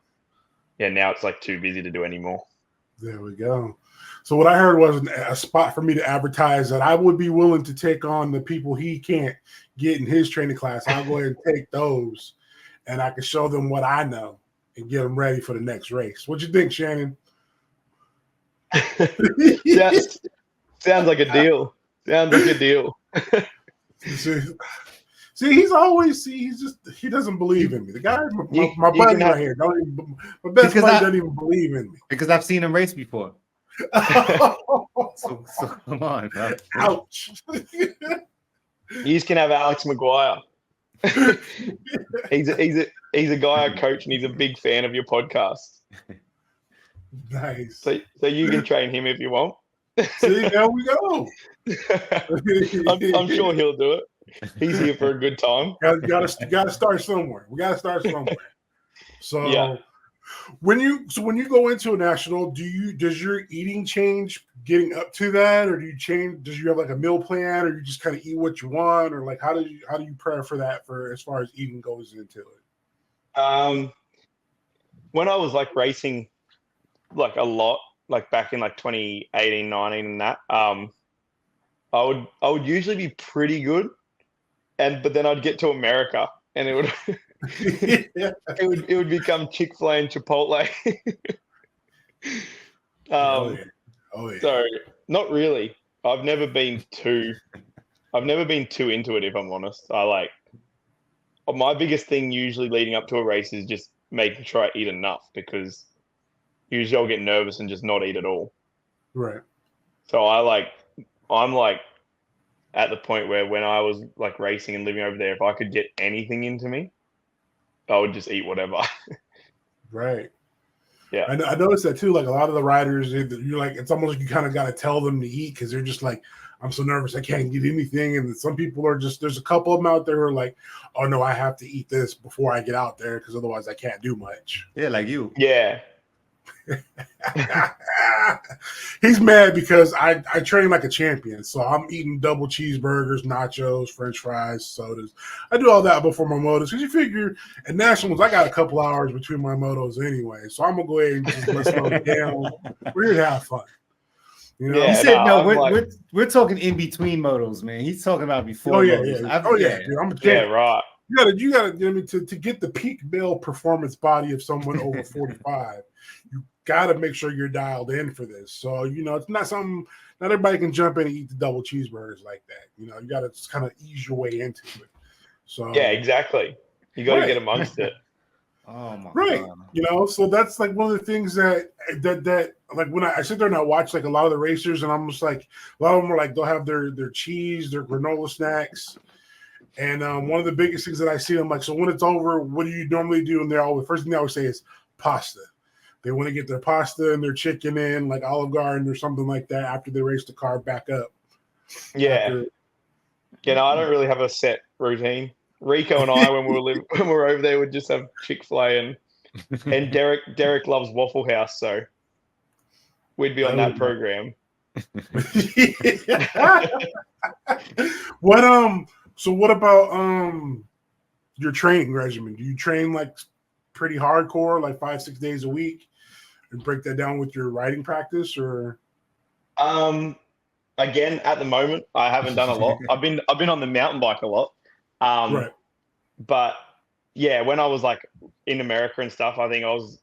it's like too busy to do anymore.
There we go. So what I heard was a spot for me to advertise that I would be willing to take on the people he can't get in his training class. I'll go ahead and take those, and I can show them what I know and get them ready for the next race. What you think, Shannon?
Sounds like a deal.
See, he doesn't believe in me. The guy, my buddy right here, my best buddy doesn't even believe in me.
Because I've seen him race before. so come on, bro.
Ouch.
You can have Alex Maguire. he's a guy I coach, and he's a big fan of your podcast.
Nice.
So you can train him if you want.
See, there we go.
I'm sure he'll do it. He's here for a good time.
Got to start somewhere. We got to start somewhere. So when you go into a national, does your eating change getting up to that, or does you have like a meal plan, or you just kind of eat what you want, or like how do you prepare for that for as far as eating goes into it?
When I was like racing like a lot, like back in like 2018, 19 and that, I would usually be pretty good, but then I'd get to America and it would it would become Chick-fil-A and Chipotle.
Oh yeah. Oh yeah.
So not really. I've never been too into it, if I'm honest. My biggest thing usually leading up to a race is just making sure I eat enough, because usually I'll get nervous and just not eat at all.
Right.
So I'm like at the point where when I was like racing and living over there, if I could get anything into me, I would just eat whatever.
Right.
Yeah.
I noticed that too. Like a lot of the riders, you're like, it's almost like you kind of got to tell them to eat, because they're just like, I'm so nervous I can't get anything. And some people are just, there's a couple of them out there who are like, oh no, I have to eat this before I get out there, because otherwise I can't do much.
Yeah, like you.
Yeah.
He's mad because I train like a champion, so I'm eating double cheeseburgers, nachos, French fries, sodas. I do all that before my motos, because you figure at nationals I got a couple hours between my motos anyway, so I'm gonna go ahead and just let's slow it down. We're here to have fun. You know?
Yeah,
He said
no,
we're talking in between motos, man. He's talking about before.
Oh yeah,
motos.
yeah. Dude, I'm a champ.
Yeah, right.
You gotta. I mean, to get the peak male performance body of someone over 45, you gotta make sure you're dialed in for this. So it's not something. Not everybody can jump in and eat the double cheeseburgers like that. You gotta just kind of ease your way into it. So
yeah, exactly. You got to get amongst it.
Oh my
God. So that's like one of the things that like when I sit there and I watch like a lot of the racers, and I'm just like, a lot of them are like, they'll have their cheese, their granola snacks. And one of the biggest things that I see, I'm like, so when it's over, what do you normally do? And they're always, first thing they always say is pasta. They want to get their pasta and their chicken in, like Olive Garden or something like that, after they race the car back up.
Yeah. I don't really have a set routine. Rico and I, when we were over there, would just have Chick-fil-A, and Derek loves Waffle House, so we'd be on that program.
So what about your training regimen? Do you train like pretty hardcore, like 5-6 days a week, and break that down with your riding practice, or?
Again, at the moment, I haven't done a lot. I've been on the mountain bike a lot.
Right.
But yeah, when I was like in America and stuff, I think I was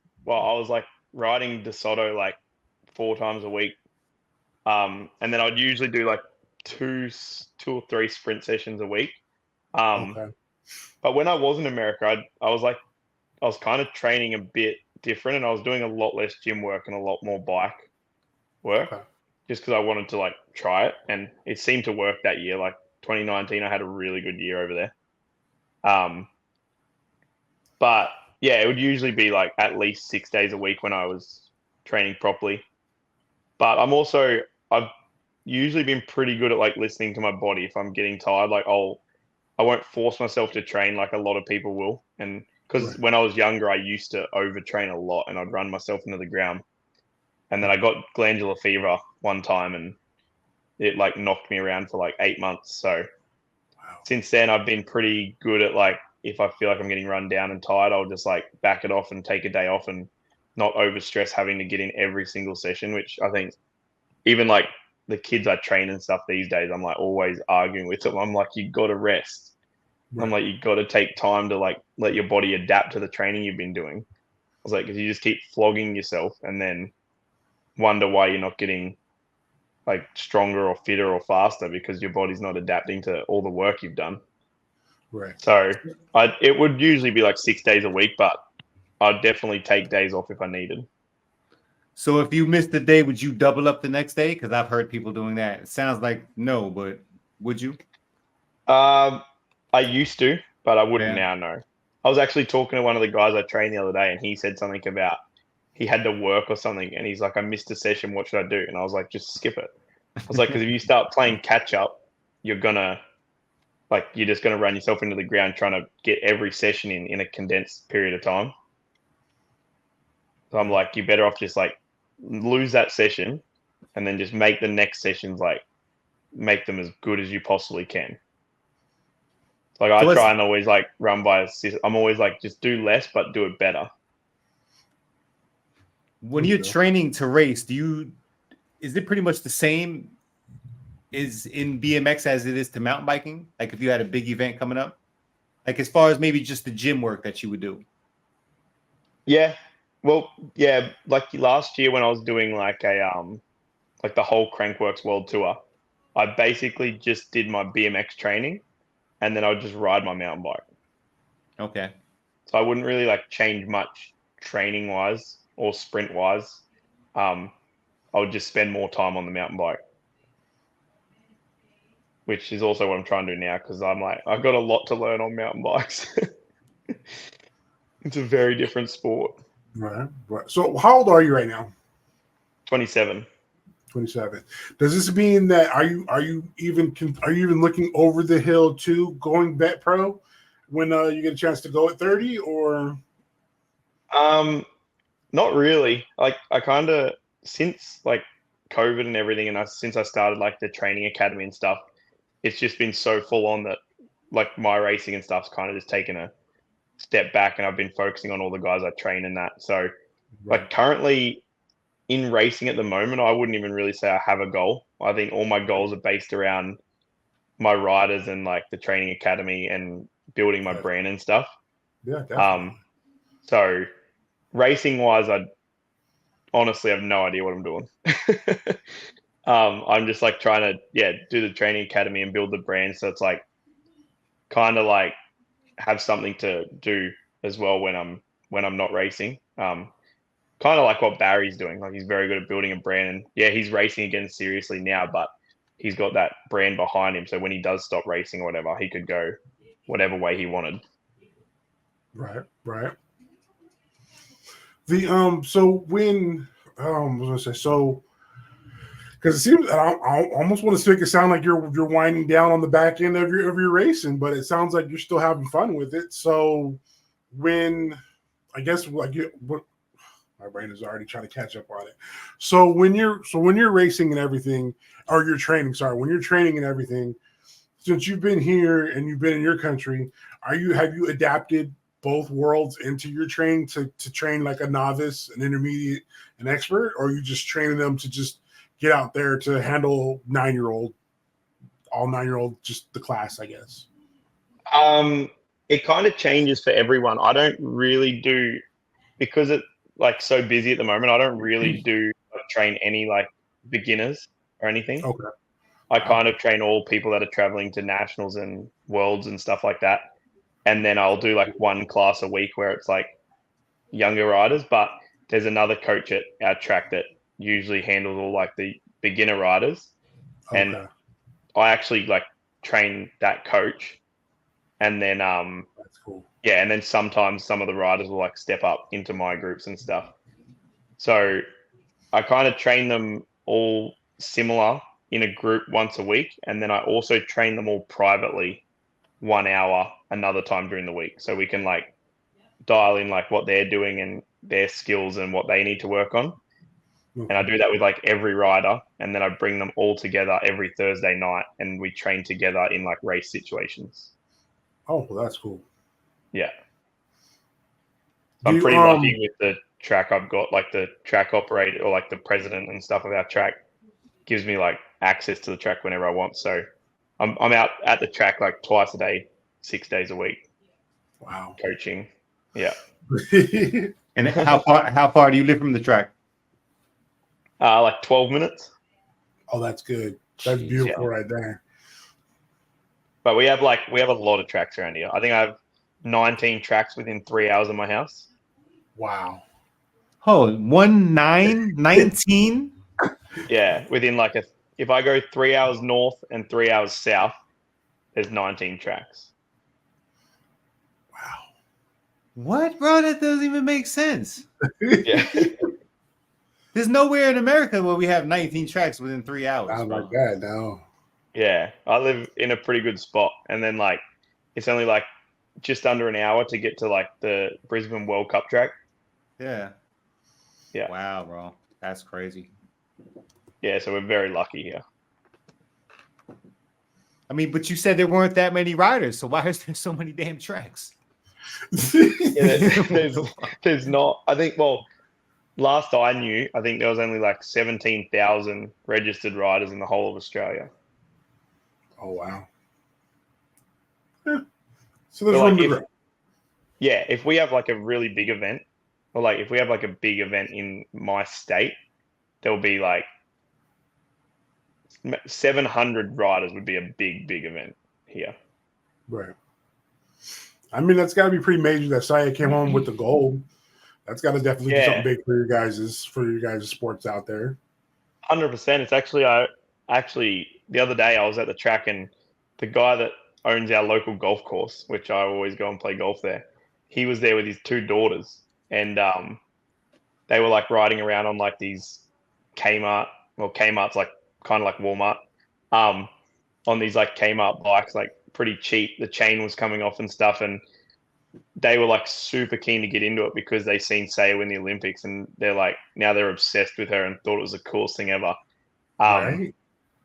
like riding DeSoto like 4 times a week. And then I'd usually do like two or three sprint sessions a week.
Okay.
But when I was in America, I was kind of training a bit different, and I was doing a lot less gym work and a lot more bike work, just because I wanted to like try it, and it seemed to work that year. Like 2019, I had a really good year over there. But yeah, it would usually be like at least 6 days a week when I was training properly. But I've usually been pretty good at like listening to my body. If I'm getting tired, like I won't force myself to train like a lot of people will. And because when I was younger, I used to overtrain a lot, and I'd run myself into the ground. And then I got glandular fever one time, and it like knocked me around for like 8 months. So since then, I've been pretty good at like, if I feel like I'm getting run down and tired, I'll just like back it off and take a day off, and not overstress having to get in every single session, which I think even like the kids I train and stuff these days, I'm like always arguing with them. I'm like, you got to rest. Right. I'm like, you got to take time to like let your body adapt to the training you've been doing. I was like, because you just keep flogging yourself and then wonder why you're not getting like stronger or fitter or faster, because your body's not adapting to all the work you've done.
Right.
So it would usually be like 6 days a week, but I'd definitely take days off if I needed.
So if you missed a day, would you double up the next day? Because I've heard people doing that. It sounds like no, but would you?
I used to, but I wouldn't now, no. I was actually talking to one of the guys I trained the other day, and he said something about he had to work or something, and he's like, I missed a session, what should I do? And I was like, just skip it. I was like, because if you start playing catch up, you're just gonna run yourself into the ground trying to get every session in a condensed period of time. So I'm like, you're better off just like lose that session and then just make the next sessions, like make them as good as you possibly can. So Like I try and always like run by a system. I'm always like, just do less, but do it better.
When you're training to race, is it pretty much the same is in BMX as it is to mountain biking? Like if you had a big event coming up, like as far as maybe just the gym work that you would do.
Yeah. Well, yeah. Like last year when I was doing like like the whole Crankworks World Tour, I basically just did my BMX training, and then I would just ride my mountain bike.
Okay.
So I wouldn't really like change much training wise or sprint wise. I would just spend more time on the mountain bike, which is also what I'm trying to do now because I'm like, I've got a lot to learn on mountain bikes. It's a very different sport.
Right. So how old are you right now?
27.
27. Does this mean that are you even looking over the hill to going vet pro when you get a chance to go at 30 or?
Not really. Like I kind of since like COVID and everything, and since I started like the training academy and stuff, it's just been so full on that like my racing and stuff's kind of just taken a step back, and I've been focusing on all the guys I train and that. So like currently in racing at the moment, I wouldn't even really say I have a goal. I think all my goals are based around my riders and like the training academy and building my brand and stuff.
Yeah, definitely.
So racing wise, I honestly have no idea what I'm doing. I'm just like trying to do the training academy and build the brand. So it's like kind of like have something to do as well when I'm not racing. Kind of like what Barry's doing. Like he's very good at building a brand. And yeah, he's racing again seriously now, but he's got that brand behind him. So when he does stop racing or whatever, he could go whatever way he wanted.
Right. The so when I was gonna say so because it seems I almost want to make it sound like you're winding down on the back end of your racing, but it sounds like you're still having fun with it. So when I guess like my brain is already trying to catch up on it. So when you're racing and everything, or you're training, when you're training and everything, since you've been here and you've been in your country, have you adapted both worlds into your training to train like a novice, an intermediate, an expert, or are you just training them to just get out there to handle 9-year-old, all 9-year-old, just the class, I guess?
It kind of changes for everyone. I don't really do, because it's like so busy at the moment, I don't really do train any like beginners or anything.
Okay.
I kind of train all people that are traveling to nationals and worlds and stuff like that. And then I'll do like one class a week where it's like younger riders, but there's another coach at our track that usually handles all like the beginner riders.
Okay.
And I actually like train that coach. And then
that's cool.
Yeah, and then sometimes some of the riders will like step up into my groups and stuff. So I kind of train them all similar in a group once a week, and then I also train them all privately 1 hour another time during the week, so we can like dial in like what they're doing and their skills and what they need to work on.
Okay.
And I do that with like every rider, and then I bring them all together every Thursday night, and we train together in like race situations.
Oh, well, that's cool.
Yeah. I'm pretty lucky with the track I've got. Like the track operator or like the president and stuff of our track gives me like access to the track whenever I want. So I'm out at the track like twice a day, 6 days a week.
Wow.
Coaching. Yeah.
And how far do you live from the track?
Like 12 minutes.
Oh, that's good. That's beautiful right there.
But we have a lot of tracks around here. I think I have 19 tracks within 3 hours of my house.
Wow.
Oh, 19?
Yeah, within like if I go 3 hours north and 3 hours south, there's 19 tracks.
Wow.
What, bro? That doesn't even make sense.
Yeah.
There's nowhere in America where we have 19 tracks within 3 hours.
Not like that, no.
Yeah, I live in a pretty good spot, and then like it's only like just under an hour to get to like the Brisbane World Cup track.
Yeah.
Yeah.
Wow, bro. That's crazy.
Yeah, so we're very lucky here.
I mean, but you said there weren't that many riders, so why is there so many damn tracks?
There's not. I think. Well, last I knew, I think there was only like 17,000 registered riders in the whole of Australia.
Oh wow. Yeah. So there's room to grow.
Yeah, if we have like a really big event, or like if we have like a big event in my state, there'll be like 700 riders would be a big event here.
Right. I mean, that's got to be pretty major that Saya came home with the gold. That's got to definitely be something big for your guys' sports out there.
100%. It's actually the other day I was at the track and the guy that owns our local golf course, which I always go and play golf there, he was there with his 2 daughters, and they were like riding around on like these Kmart. Well, Kmart's like kind of like Walmart. On these like Kmart bikes, like pretty cheap. The chain was coming off and stuff, and they were like super keen to get into it because they seen Saya win the Olympics, and they're like now they're obsessed with her and thought it was the coolest thing ever.
Right.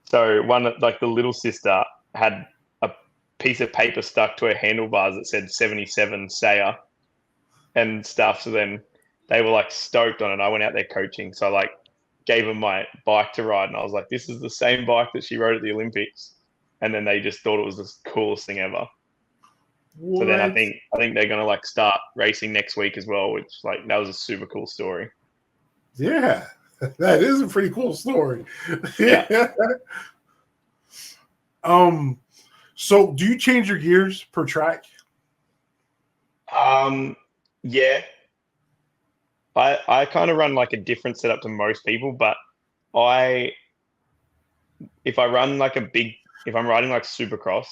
So one like the little sister had a piece of paper stuck to her handlebars that said 77 Saya and stuff. So then they were like stoked on it. I went out there coaching, so I like gave them my bike to ride, and I was like, "This is the same bike that she rode at the Olympics." And then they just thought it was the coolest thing ever. What? So then I think they're gonna like start racing next week as well, which like that was a super cool story.
Yeah, that is a pretty cool story. Yeah. So do you change your gears per track?
Yeah. I kind of run like a different setup to most people, but if I'm riding like Supercross,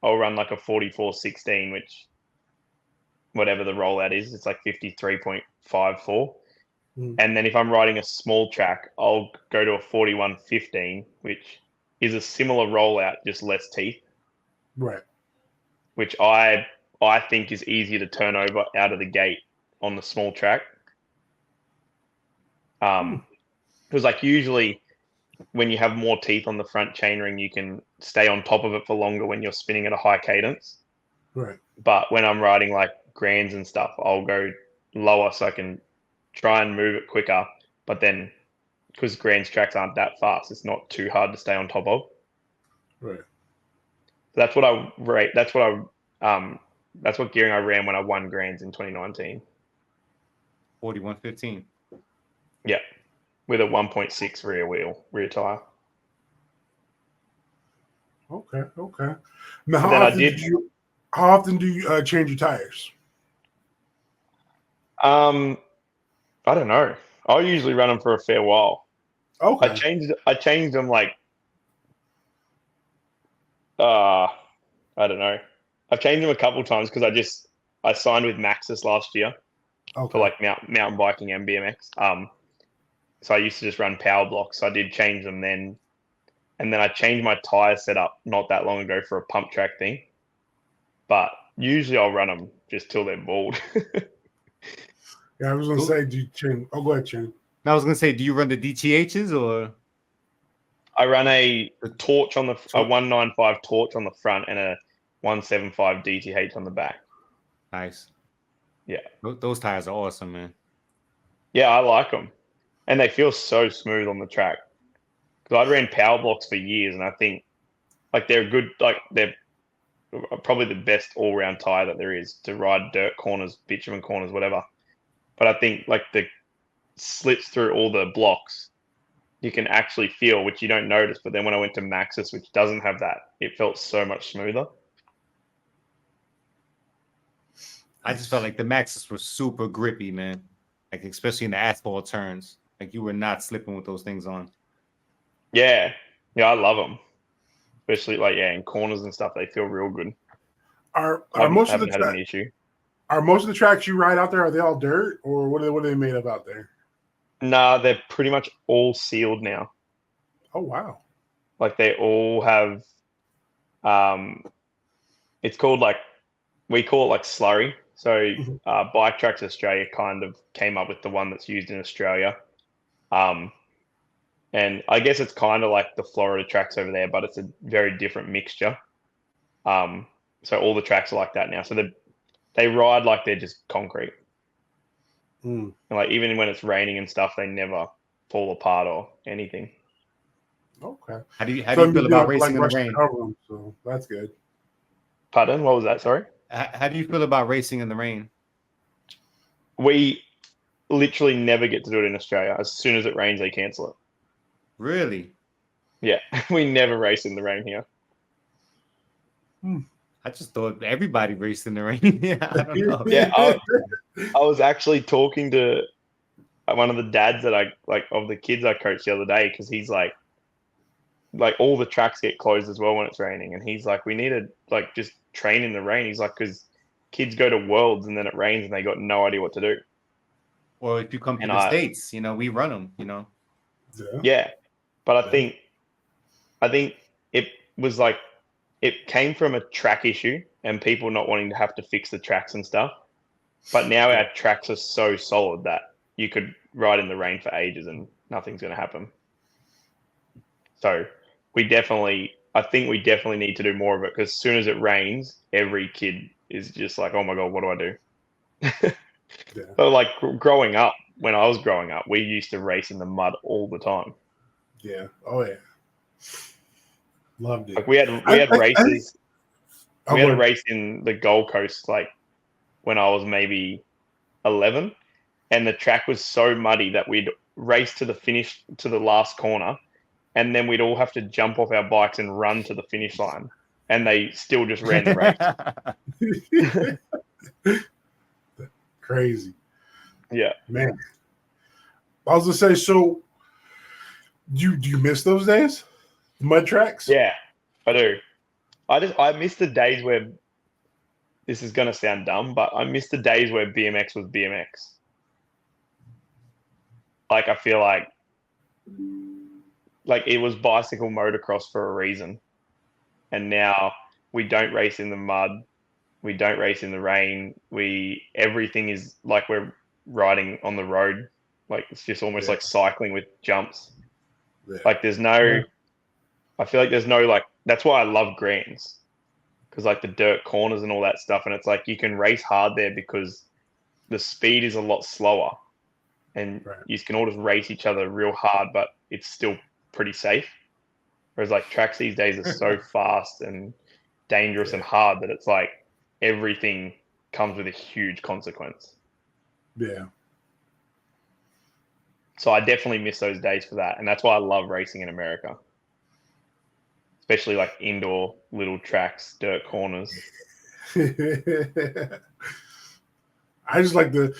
I'll run like a 44-16, which whatever the rollout is, it's like 53.54. And then if I'm riding a small track, I'll go to a 41-15, which is a similar rollout, just less teeth.
Right.
Which I think is easier to turn over out of the gate on the small track. Because like usually when you have more teeth on the front chainring, you can stay on top of it for longer when you're spinning at a high cadence.
Right.
But when I'm riding like grands and stuff, I'll go lower so I can try and move it quicker. But then because grands tracks aren't that fast, it's not too hard to stay on top of.
Right.
That's what I rate. That's what gearing I ran when I won grands in 2019.
41-15.
Yeah. With a 1.6 rear tire.
Okay. Now, how often do you change your tires?
I don't know. I'll usually run them for a fair while.
Okay.
I changed them like I don't know. I've changed them a couple times because I signed with Maxxis last year for like mountain biking and BMX. So I used to just run power blocks. So I did change them then. And then I changed my tire setup not that long ago for a pump track thing. But usually I'll run them just till they're bald.
Yeah, I was going to say, do you change? Oh, go ahead, Shane.
I was going to say, do you run the DTHs or?
I run a torch on a 195 torch on the front and a 175 DTH on the back.
Nice.
Yeah.
Those tires are awesome, man.
Yeah, I like them. And they feel so smooth on the track. Because I ran power blocks for years, and I think like they're good. Like they're probably the best all-round tire that there is to ride dirt corners, bitumen corners, whatever. But I think like the slits through all the blocks, you can actually feel, which you don't notice. But then when I went to Maxxis, which doesn't have that, it felt so much smoother.
I just felt like the Maxxis were super grippy, man. Like especially in the asphalt turns, like you were not slipping with those things on.
Yeah, I love them, especially like in corners and stuff. They feel real good.
Are
most
of the tracks you ride out there, are they all dirt, or what are they made of out there?
Nah, they're pretty much all sealed now.
Oh wow!
Like they all have, it's called like, we call it like slurry. So Bike Tracks Australia kind of came up with the one that's used in Australia. And I guess it's kind of like the Florida tracks over there, but it's a very different mixture. So all the tracks are like that now. So they ride like they're just concrete.
Mm.
And like even when it's raining and stuff, they never fall apart or anything.
Okay.
How do you feel about racing in the rain?
Them, so that's good.
Pardon? What was that? Sorry.
How do you feel about racing in the rain?
We literally never get to do it in Australia. As soon as it rains, they cancel it.
Really?
Yeah, we never race in the rain here.
I just thought everybody raced in the rain. Yeah, I don't know.
Yeah, I was actually talking to one of the dads that I like of the kids I coached the other day because he's like all the tracks get closed as well when it's raining, and he's like, we need to like just train in the rain. He's like, because kids go to Worlds and then it rains and they got no idea what to do.
Or if you come to the States, we run them.
Yeah, but I think it was like it came from a track issue and people not wanting to have to fix the tracks and stuff. But now our tracks are so solid that you could ride in the rain for ages and nothing's going to happen. So I think we definitely need to do more of it because as soon as it rains, every kid is just like, oh my God, what do I do? So like growing up, when I was growing up, we used to race in the mud all the time.
Yeah. Oh yeah. Loved it.
Like we had races. We had a race in the Gold Coast, like when I was maybe 11, and the track was so muddy that we'd race to the finish to the last corner, and then we'd all have to jump off our bikes and run to the finish line, and they still just ran the race.
Crazy.
Yeah,
man. I was gonna say, so do you miss those days? Mud tracks?
Yeah, I do. I miss the days where this is gonna sound dumb, but I miss the days where BMX was BMX. Like I feel like it was bicycle motocross for a reason, and now we don't race in the mud, we don't race in the rain. Everything is like we're riding on the road, like it's just almost like cycling with jumps. Yeah. Like there's no, I feel like there's no like. That's why I love Grands, because like the dirt corners and all that stuff, and it's like you can race hard there because the speed is a lot slower, and you can all just race each other real hard, but it's still pretty safe. Whereas like tracks these days are so fast and dangerous and hard that it's like everything comes with a huge consequence.
Yeah.
So I definitely miss those days for that, and that's why I love racing in America. Especially like indoor little tracks, dirt corners.
I like the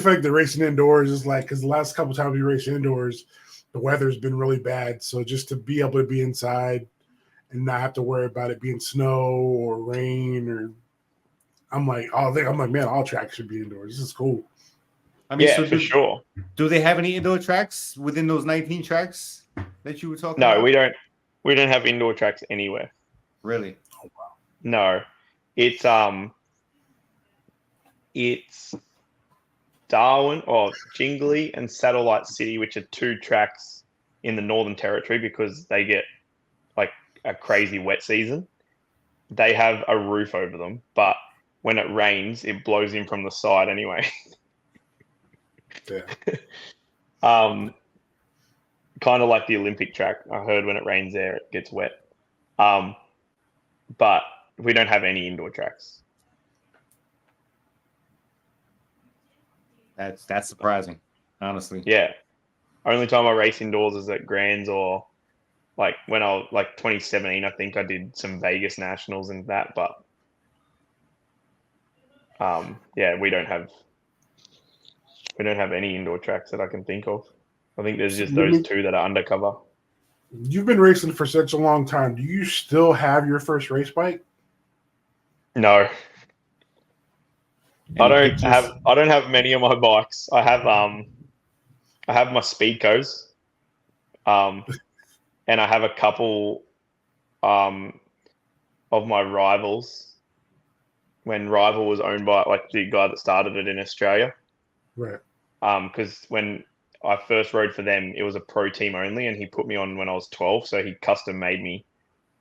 fact that racing indoors is like, because the last couple times we raced indoors, the weather's been really bad. So just to be able to be inside and not have to worry about it being snow or rain, I'm like, man, all tracks should be indoors. This is cool.
I mean,
for sure.
Do they have any indoor tracks within those 19 tracks that you were talking about?
No, we don't. We don't have indoor tracks anywhere.
Really?
Oh, wow.
No, it's Darwin or Jingley and Satellite City, which are two tracks in the Northern Territory because they get like a crazy wet season. They have a roof over them, but when it rains, it blows in from the side anyway.
Yeah.
Kind of like the Olympic track. I heard when it rains there, it gets wet. But we don't have any indoor tracks.
That's surprising, honestly.
Yeah. Only time I race indoors is at Grands or like when I was like 2017, I think I did some Vegas Nationals and that, but we don't have any indoor tracks that I can think of. I think there's just those two that are undercover.
You've been racing for such a long time. Do you still have your first race bike?
No. I don't have many of my bikes. I have my Speedcos. And I have a couple of my Rivals when Rival was owned by like the guy that started it in Australia.
Right.
Because when I first rode for them, it was a pro team only, and he put me on when I was 12. So he custom made me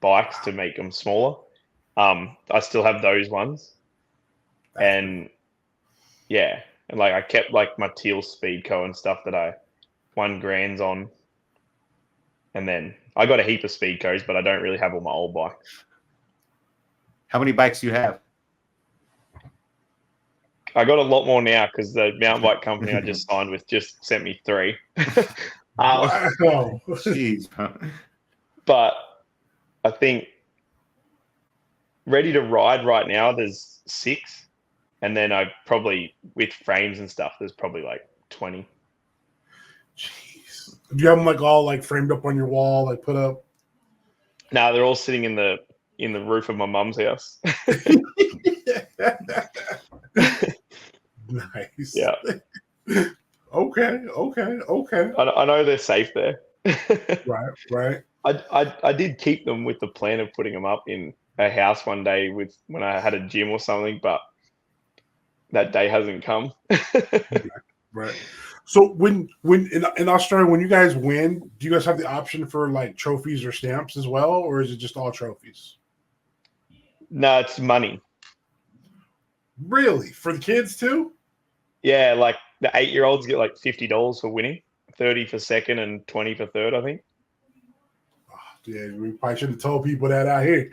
bikes to make them smaller. I still have those ones. And yeah, and like I kept like my teal Speedco and stuff that I won grands on. And then I got a heap of Speedcos, but I don't really have all my old bikes.
How many bikes do you have?
I got a lot more now because the mountain bike company I just signed with just sent me 3.
Wow.
Jeez, bro.
But I think ready to ride right now, there's 6. And then I probably, with frames and stuff, there's probably like 20.
Jeez. Do you have them like all like framed up on your wall, like put up?
No, they're all sitting in the roof of my mum's house.
Nice.
Yeah.
Okay.
I know they're safe there.
Right.
I did keep them with the plan of putting them up in a house one day when I had a gym or something, but that day hasn't come.
Right. So when in Australia, when you guys win, do you guys have the option for like trophies or stamps as well, or is it just all trophies?
No, it's money.
Really? For the kids too?
Yeah, like the 8-year-olds get like $50 for winning, 30 for second, and 20 for third, I think.
Oh, yeah, we probably should have told people that out here.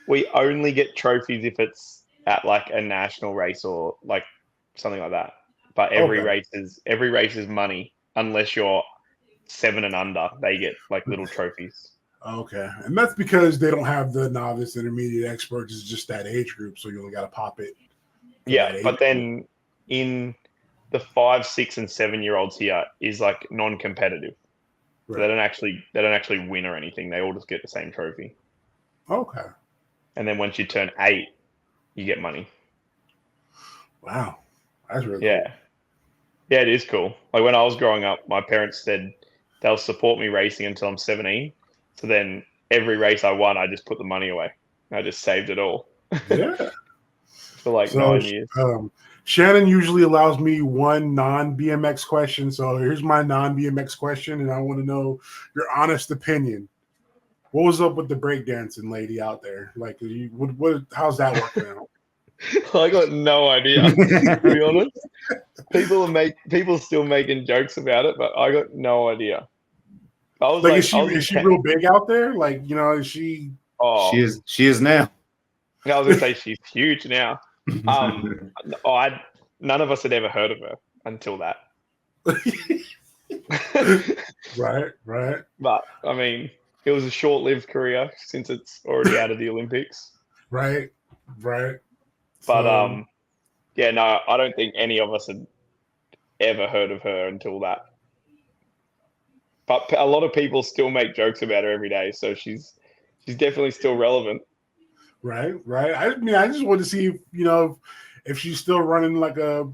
We only get trophies if it's at like a national race or like something like that. But every race is money unless you're 7 and under. They get like little trophies.
Okay, and that's because they don't have the novice, intermediate, experts. It's just that age group, so you only got to pop it.
Yeah, but then in the 5, 6, and 7-year-olds here is like non-competitive. Right. So they don't actually win or anything. They all just get the same trophy.
Okay.
And then once you turn 8, you get money.
Wow, that's really
cool. Yeah, it is cool. Like when I was growing up, my parents said they'll support me racing until I'm 17. So then every race I won, I just put the money away. I just saved it all.
Yeah.
For like 9 years.
Shannon usually allows me one non-BMX question. So here's my non-BMX question, and I want to know your honest opinion. What was up with the breakdancing lady out there? Like, how's that working out?
I got no idea, to be honest. People still making jokes about it, but I got no idea. I was
like is she real big out there? Like, you know, is she?
Oh,
she is now.
I was gonna say she's huge now. None of us had ever heard of her until that.
Right.
But I mean, it was a short-lived career since it's already out of the Olympics.
Right.
But yeah, no, I don't think any of us had ever heard of her until that. But a lot of people still make jokes about her every day, so she's definitely still relevant.
Right. I mean, I just want to see if she's still running like if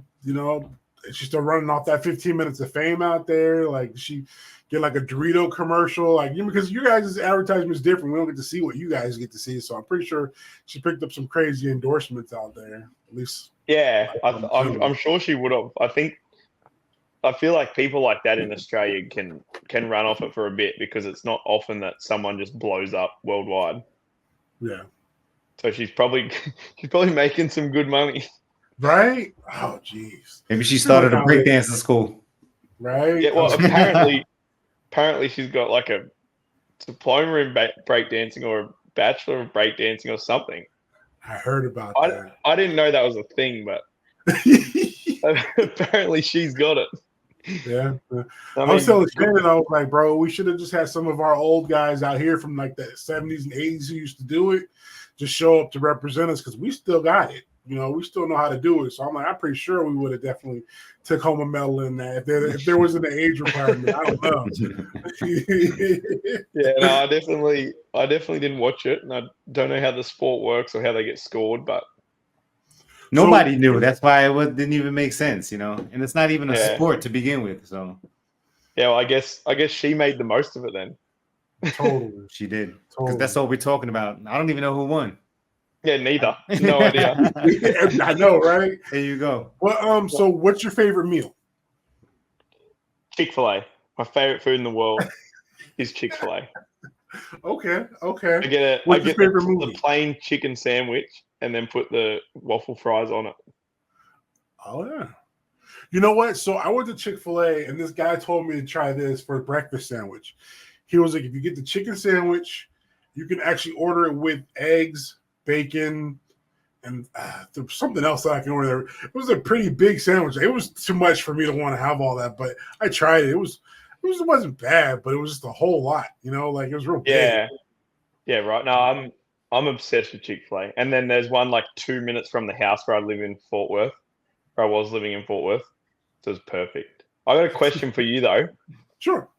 she's still running off that 15 minutes of fame out there. Like, she get like a Dorito commercial, like, because you guys' advertisement is different. We don't get to see what you guys get to see, so I'm pretty sure she picked up some crazy endorsements out there. At least,
yeah, I'm sure she would have. I feel like people like that in Australia can run off it for a bit because it's not often that someone just blows up worldwide.
Yeah.
So she's probably making some good money.
Right? Oh, jeez.
Maybe she started a breakdancing school.
Right?
Yeah, well, apparently she's got like a diploma in breakdancing or a bachelor of breakdancing or something.
I heard about that.
I didn't know that was a thing, but apparently she's got it.
Yeah. I was telling Shannon, I was like, bro, we should have just had some of our old guys out here from like the 70s and 80s who used to do it just show up to represent us, because we still got it. We still know how to do it. So I'm like, I'm pretty sure we would have definitely took home a medal in that if there wasn't an age requirement. I don't know.
Yeah, no, I definitely didn't watch it, and I don't know how the sport works or how they get scored, but
nobody knew. That's why it didn't even make sense, and it's not even a sport to begin with. So
yeah, well, I guess she made the most of it then.
Totally,
she did, because that's all we're talking about. I don't even know who won.
Yeah, neither. No idea.
I know, right?
There you go.
Well, so what's your favorite meal?
Chick-fil-A. My favorite food in the world is Chick-fil-A.
Okay.
I get
What's your favorite movie?
the plain chicken sandwich and then put the waffle fries on it.
Oh yeah. You know what? So I went to Chick-fil-A and this guy told me to try this for a breakfast sandwich. He was like, if you get the chicken sandwich, you can actually order it with eggs, bacon, and there's something else that I can order. It was a pretty big sandwich. It was too much for me to want to have all that, but I tried it. It wasn't bad, but it was just a whole lot. Like it was real big.
Yeah, right. No, I'm obsessed with Chick-fil-A. And then there's one like 2 minutes from the house where I live in Fort Worth. Or I was living in Fort Worth. So it's perfect. I got a question for you though.
Sure.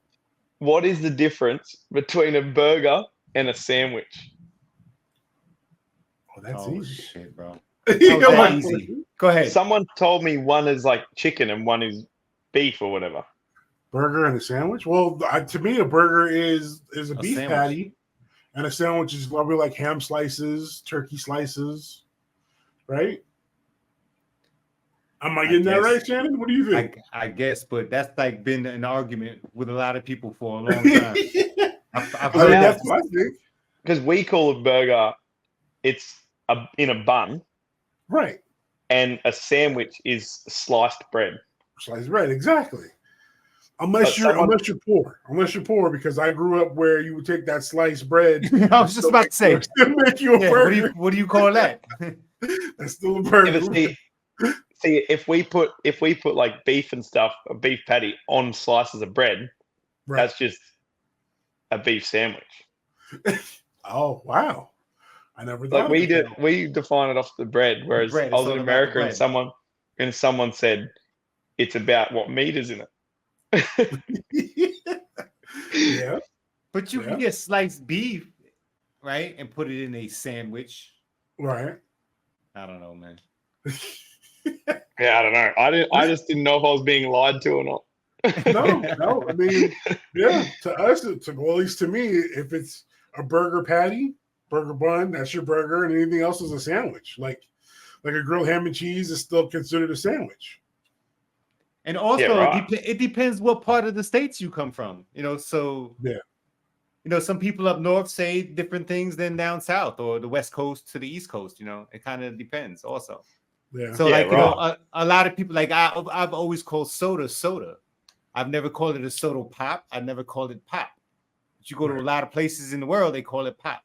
What is the difference between a burger and a sandwich?
Oh, that's easy.
Shit, bro.
Yeah,
easy. Go ahead.
Someone told me one is like chicken and one is beef or whatever.
Burger and a sandwich? Well, to me, a burger is a beef
sandwich.
patty, and a sandwich is probably like ham slices, turkey slices, right? Am I getting that right, Shannon? What do you think?
I guess, but that's like been an argument with a lot of people for a long time.
That's what I think.
Because we call a burger, it's in a bun.
Right.
And a sandwich is sliced bread.
Sliced bread, exactly. Unless you're poor, because I grew up where you would take that sliced bread.
I was just about to say,
make you a burger.
What do you call that?
That's still a burger.
See, if we put like beef and stuff, a beef patty on slices of bread, that's just a beef sandwich.
Oh wow! I never thought.
Like we define it off the bread, whereas I was in America and someone said it's about what meat is in it.
Yeah,
but you can get sliced beef, right, and put it in a sandwich.
Right.
I don't know, man.
Yeah, I don't know. I just didn't know if I was being lied to or not.
No. I mean, yeah. To us, at least to me, if it's a burger patty, burger bun, that's your burger, and anything else is a sandwich. Like a grilled ham and cheese is still considered a sandwich.
And also, it depends what part of the states you come from. So some people up north say different things than down south, or the West Coast to the East Coast. It kind of depends also.
Yeah.
So a lot of people, like I've always called soda. I've never called it a soda pop. I never called it pop. But you go to a lot of places in the world, they call it pop.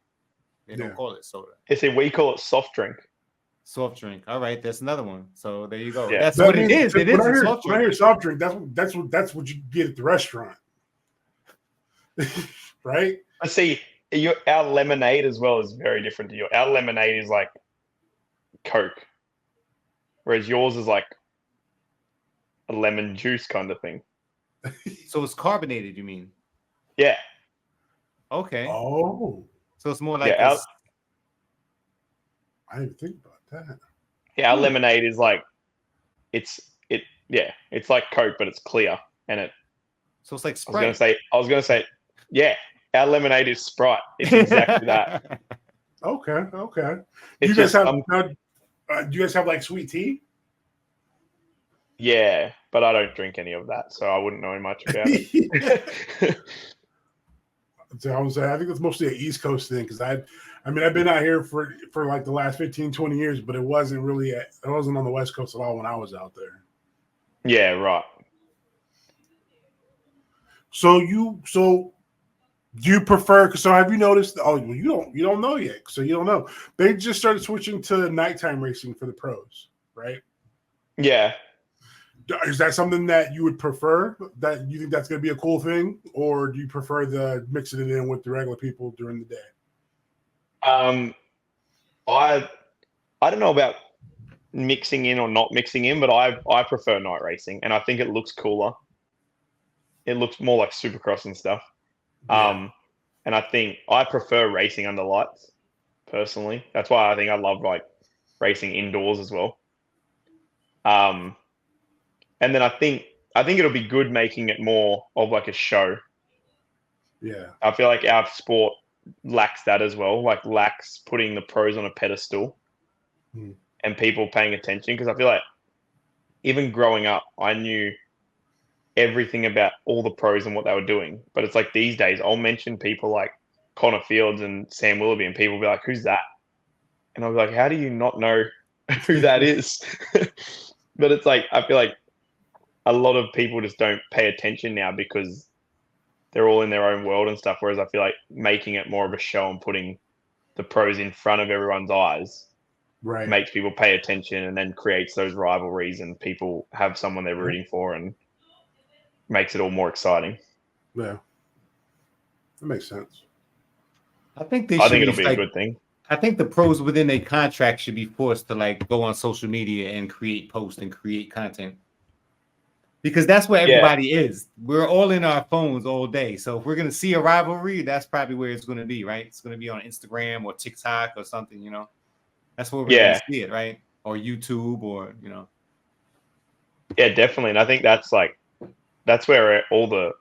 They don't call it soda.
See, we call it soft drink.
Soft drink. All right, that's another one. So there you go.
Yeah.
That's what it is. It is a soft drink.
When I hear soft drink, that's what you get at the restaurant, right?
I see. Our lemonade as well is very different to yours. Our lemonade is like Coke, whereas yours is like a lemon juice kind of thing.
So it's carbonated, you mean?
Yeah.
Okay.
Oh.
So it's more like
I didn't think about that.
Yeah, our lemonade is like it's like Coke, but it's clear and it.
So it's like Sprite.
I was gonna say, yeah, our lemonade is Sprite. It's exactly that.
Okay.
Do
you guys have like sweet tea?
Yeah, but I don't drink any of that, so I wouldn't know much about it.
So I think it's mostly an East Coast thing because I've been out here for like the last 15, 20 years, but it wasn't on the West Coast at all when I was out there.
Yeah, right.
So do you prefer? So have you noticed? Oh, well, you don't know yet, so you don't know. They just started switching to nighttime racing for the pros, right?
Yeah.
Is that something that you would prefer? That you think that's going to be a cool thing, or do you prefer the mixing it in with the regular people during the day?
I don't know about mixing in or not mixing in, but I prefer night racing, and I think it looks cooler. It looks more like Supercross and stuff. Yeah. And I think I prefer racing under lights personally. That's why I think I love like racing indoors as well. And then I think it'll be good making it more of like a show.
Yeah.
I feel like our sport lacks that as well. Like lacks putting the pros on a pedestal and people paying attention. Because I feel like even growing up, I knew everything about all the pros and what they were doing. But it's like these days, I'll mention people like Connor Fields and Sam Willoughby, and people will be like, "Who's that?" And I'll be like, "How do you not know who that is?" But it's like, I feel like a lot of people just don't pay attention now because they're all in their own world and stuff. Whereas I feel like making it more of a show and putting the pros in front of everyone's eyes makes people pay attention, and then creates those rivalries, and people have someone they're rooting for, and makes it all more exciting.
Yeah, that makes sense.
I think they
I
should
think it'll be
like,
a good thing.
I think the pros within a contract should be forced to like go on social media and create posts and create content, because that's where everybody is. We're all in our phones all day. So if we're going to see a rivalry, that's probably where it's going to be, right? It's going to be on Instagram or TikTok or something, you know. That's where we're going to see it, right? Or YouTube, or, you know.
Yeah, definitely. And I think that's where all the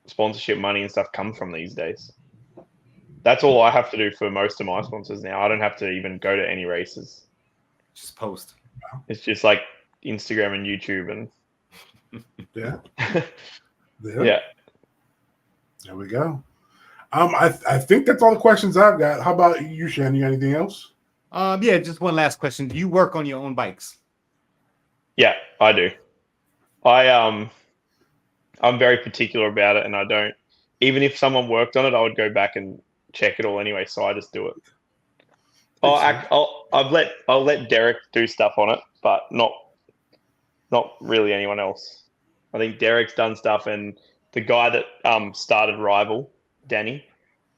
sponsorship money and stuff comes from these days. That's all I have to do for most of my sponsors now. I don't have to even go to any races.
Just post.
It's just like Instagram and YouTube and
yeah.
There
we go. I think that's all the questions I've got. How about you, Shan? You got anything else?
Yeah, just one last question. Do you work on your own bikes?
Yeah, I do. I'm very particular about it, and I don't. Even if someone worked on it, I would go back and check it all anyway. So I just do it. I'll let Derek do stuff on it, but not really anyone else. I think Derek's done stuff, and the guy that started Rival, Danny,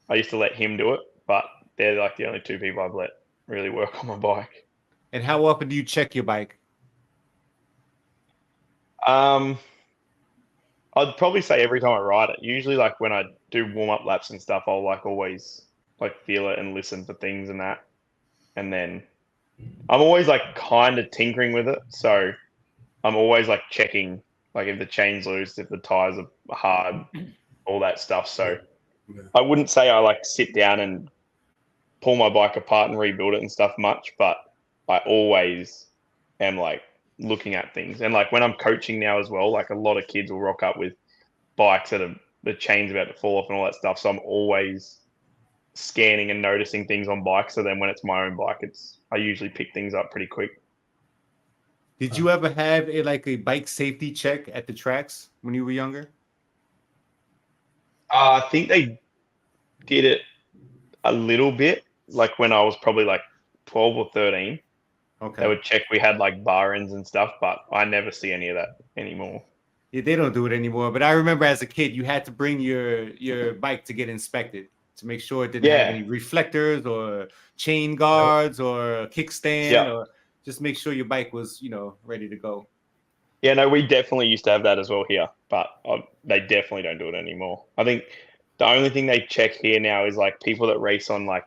I used to let him do it, but they're like the only two people I've let really work on my bike.
And how often do you check your bike?
I'd probably say every time I ride it. Usually, like when I do warm-up laps and stuff, I'll like always like feel it and listen for things and that. And then I'm always like kind of tinkering with it. So I'm always like checking like if the chain's loose, if the tires are hard, all that stuff. So I wouldn't say I like sit down and pull my bike apart and rebuild it and stuff much, but I always am like looking at things. And like when I'm coaching now as well, like a lot of kids will rock up with bikes that are the chain's about to fall off and all that stuff. So I'm always scanning and noticing things on bikes. So then when it's my own bike, I usually pick things up pretty quick.
Did you ever have a bike safety check at the tracks when you were younger?
I think they did it a little bit, like when I was probably like 12 or 13. Okay. They would check we had like bar ends and stuff, but I never see any of that anymore.
Yeah, they don't do it anymore. But I remember as a kid, you had to bring your bike to get inspected to make sure it didn't have any reflectors or chain guards or a kickstand, or just make sure your bike was, ready to go.
Yeah, no, we definitely used to have that as well here, but they definitely don't do it anymore. I think the only thing they check here now is like people that race on like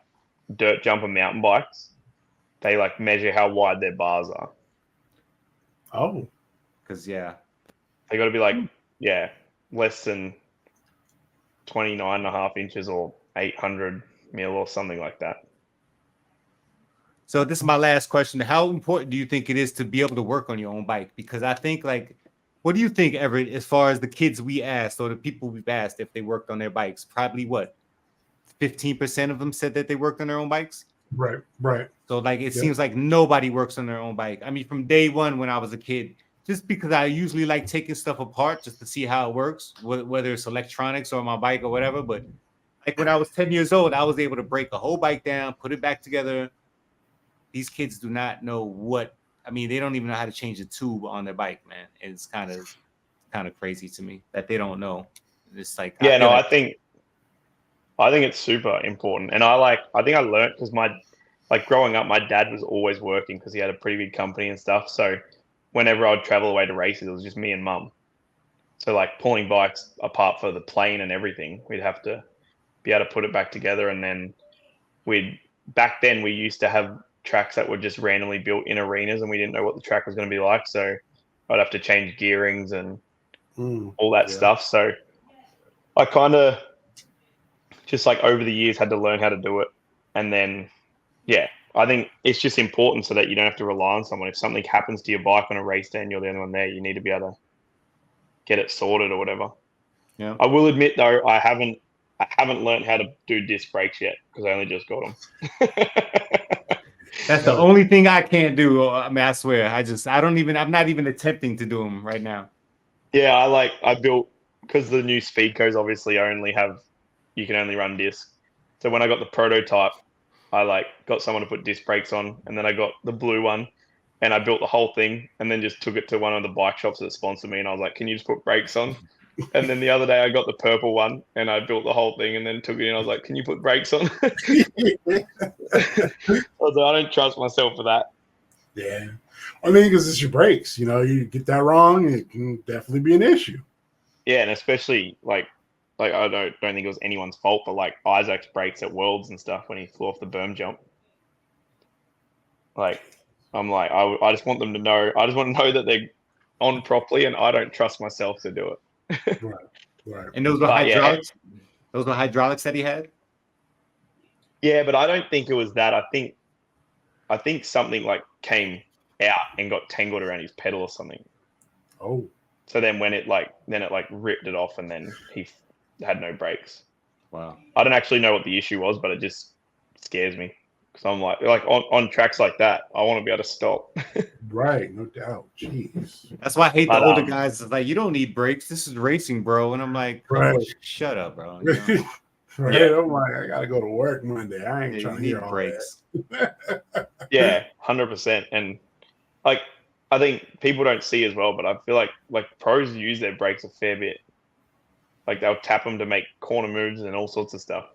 dirt jumper mountain bikes. They like measure how wide their bars are.
Oh.
Because,
they got to be like, less than 29.5 inches or 800 mil or something like that.
So this is my last question. How important do you think it is to be able to work on your own bike? Because I think what do you think, Everett, as far as the kids we asked or the people we've asked if they worked on their bikes? Probably 15% of them said that they worked on their own bikes?
Right.
So it seems like nobody works on their own bike. I mean, from day one when I was a kid, just because I usually like taking stuff apart just to see how it works, whether it's electronics or my bike or whatever. But like when I was 10 years old, I was able to break a whole bike down, put it back together. These kids do not know they don't even know how to change a tube on their bike, man. And it's kind of crazy to me that they don't know. It's like,
I think it's super important. And I think I learned because growing up, my dad was always working because he had a pretty big company and stuff. So whenever I'd travel away to races, it was just me and mum. So like pulling bikes apart for the plane and everything, we'd have to be able to put it back together. And then back then we used to have tracks that were just randomly built in arenas and we didn't know what the track was going to be like. So I'd have to change gearings and all that stuff. So I kind of just like over the years had to learn how to do it. And then, I think it's just important so that you don't have to rely on someone. If something happens to your bike on a race day and you're the only one there, you need to be able to get it sorted or whatever.
Yeah.
I will admit though, I haven't haven't learned how to do disc brakes yet because I only just got them.
That's the only thing I can't do. I mean, I swear, I'm not even attempting to do them right now.
Yeah, I built, because the new Speedcos obviously you can only run disc. So when I got the prototype, I got someone to put disc brakes on, and then I got the blue one, and I built the whole thing, and then just took it to one of the bike shops that sponsored me, and I was like, "Can you just put brakes on?" And then the other day I got the purple one, and I built the whole thing, and then took it in. I was like, "Can you put brakes on?" I was like, I don't trust myself for that.
Yeah, I mean, because it's your brakes. You get that wrong, it can definitely be an issue.
Yeah, and especially I don't think it was anyone's fault, but Isaac's brakes at Worlds and stuff when he flew off the berm jump. I just want them to know. I just want to know that they're on properly, and I don't trust myself to do it.
Right.
And those were hydraulics. Yeah. Those were hydraulics that he had.
Yeah, but I don't think it was that. I think something came out and got tangled around his pedal or something.
Oh.
So then when it ripped it off, and then he had no brakes.
Wow.
I don't actually know what the issue was, but it just scares me. Because I'm on tracks like that, I want to be able to stop.
Right, no doubt. Jeez.
That's why I hate the older guys. It's like, you don't need brakes. This is racing, bro. And I'm like, shut up, bro.
Right. Yeah. I'm like, I gotta go to work Monday. I ain't trying to hear all
brakes.
Yeah, 100%. And I think people don't see as well, but I feel like pros use their brakes a fair bit. They'll tap them to make corner moves and all sorts of stuff.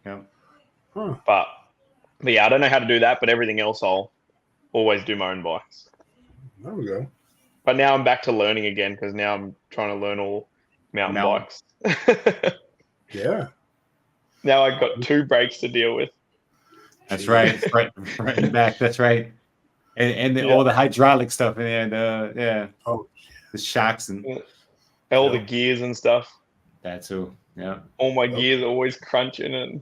Yeah.
Huh.
But yeah, I don't know how to do that, but everything else I'll always do my own bikes.
There we go.
But now I'm back to learning again, because now I'm trying to learn all mountain bikes.
Yeah.
Now I've got 2 brakes to deal with.
That's right. Right back. That's right. And all the hydraulic stuff and the shocks and
all the gears and stuff.
That too. Yeah.
All my gears are always crunching and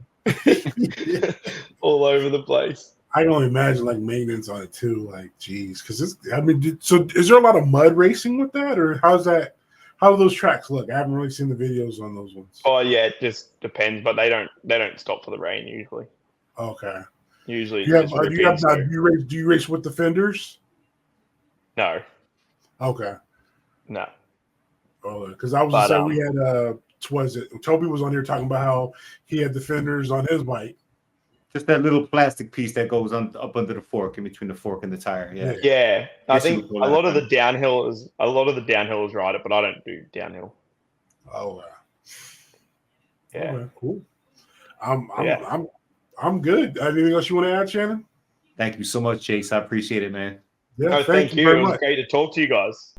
all over the place.
I can only imagine maintenance on it too. Geez, because so is there a lot of mud racing with that, or how do those tracks look? I haven't really seen the videos on those ones.
Oh yeah, it just depends, but they don't stop for the rain usually.
Okay.
Usually,
do you race with the fenders?
No.
Okay.
No.
Oh, because I was saying we had Toby was on here talking about how he had the fenders on his bike.
Just that little plastic piece that goes up under the fork, in between the fork and the tire. Yeah.
Yeah. I think a lot of the downhill is ride it, but I don't do downhill.
Oh.
Yeah.
Okay, cool. I'm good. Anything else you want to add, Shannon?
Thank you so much, Jayce. I appreciate it, man.
Yeah,
thank you. It was great to talk to you guys.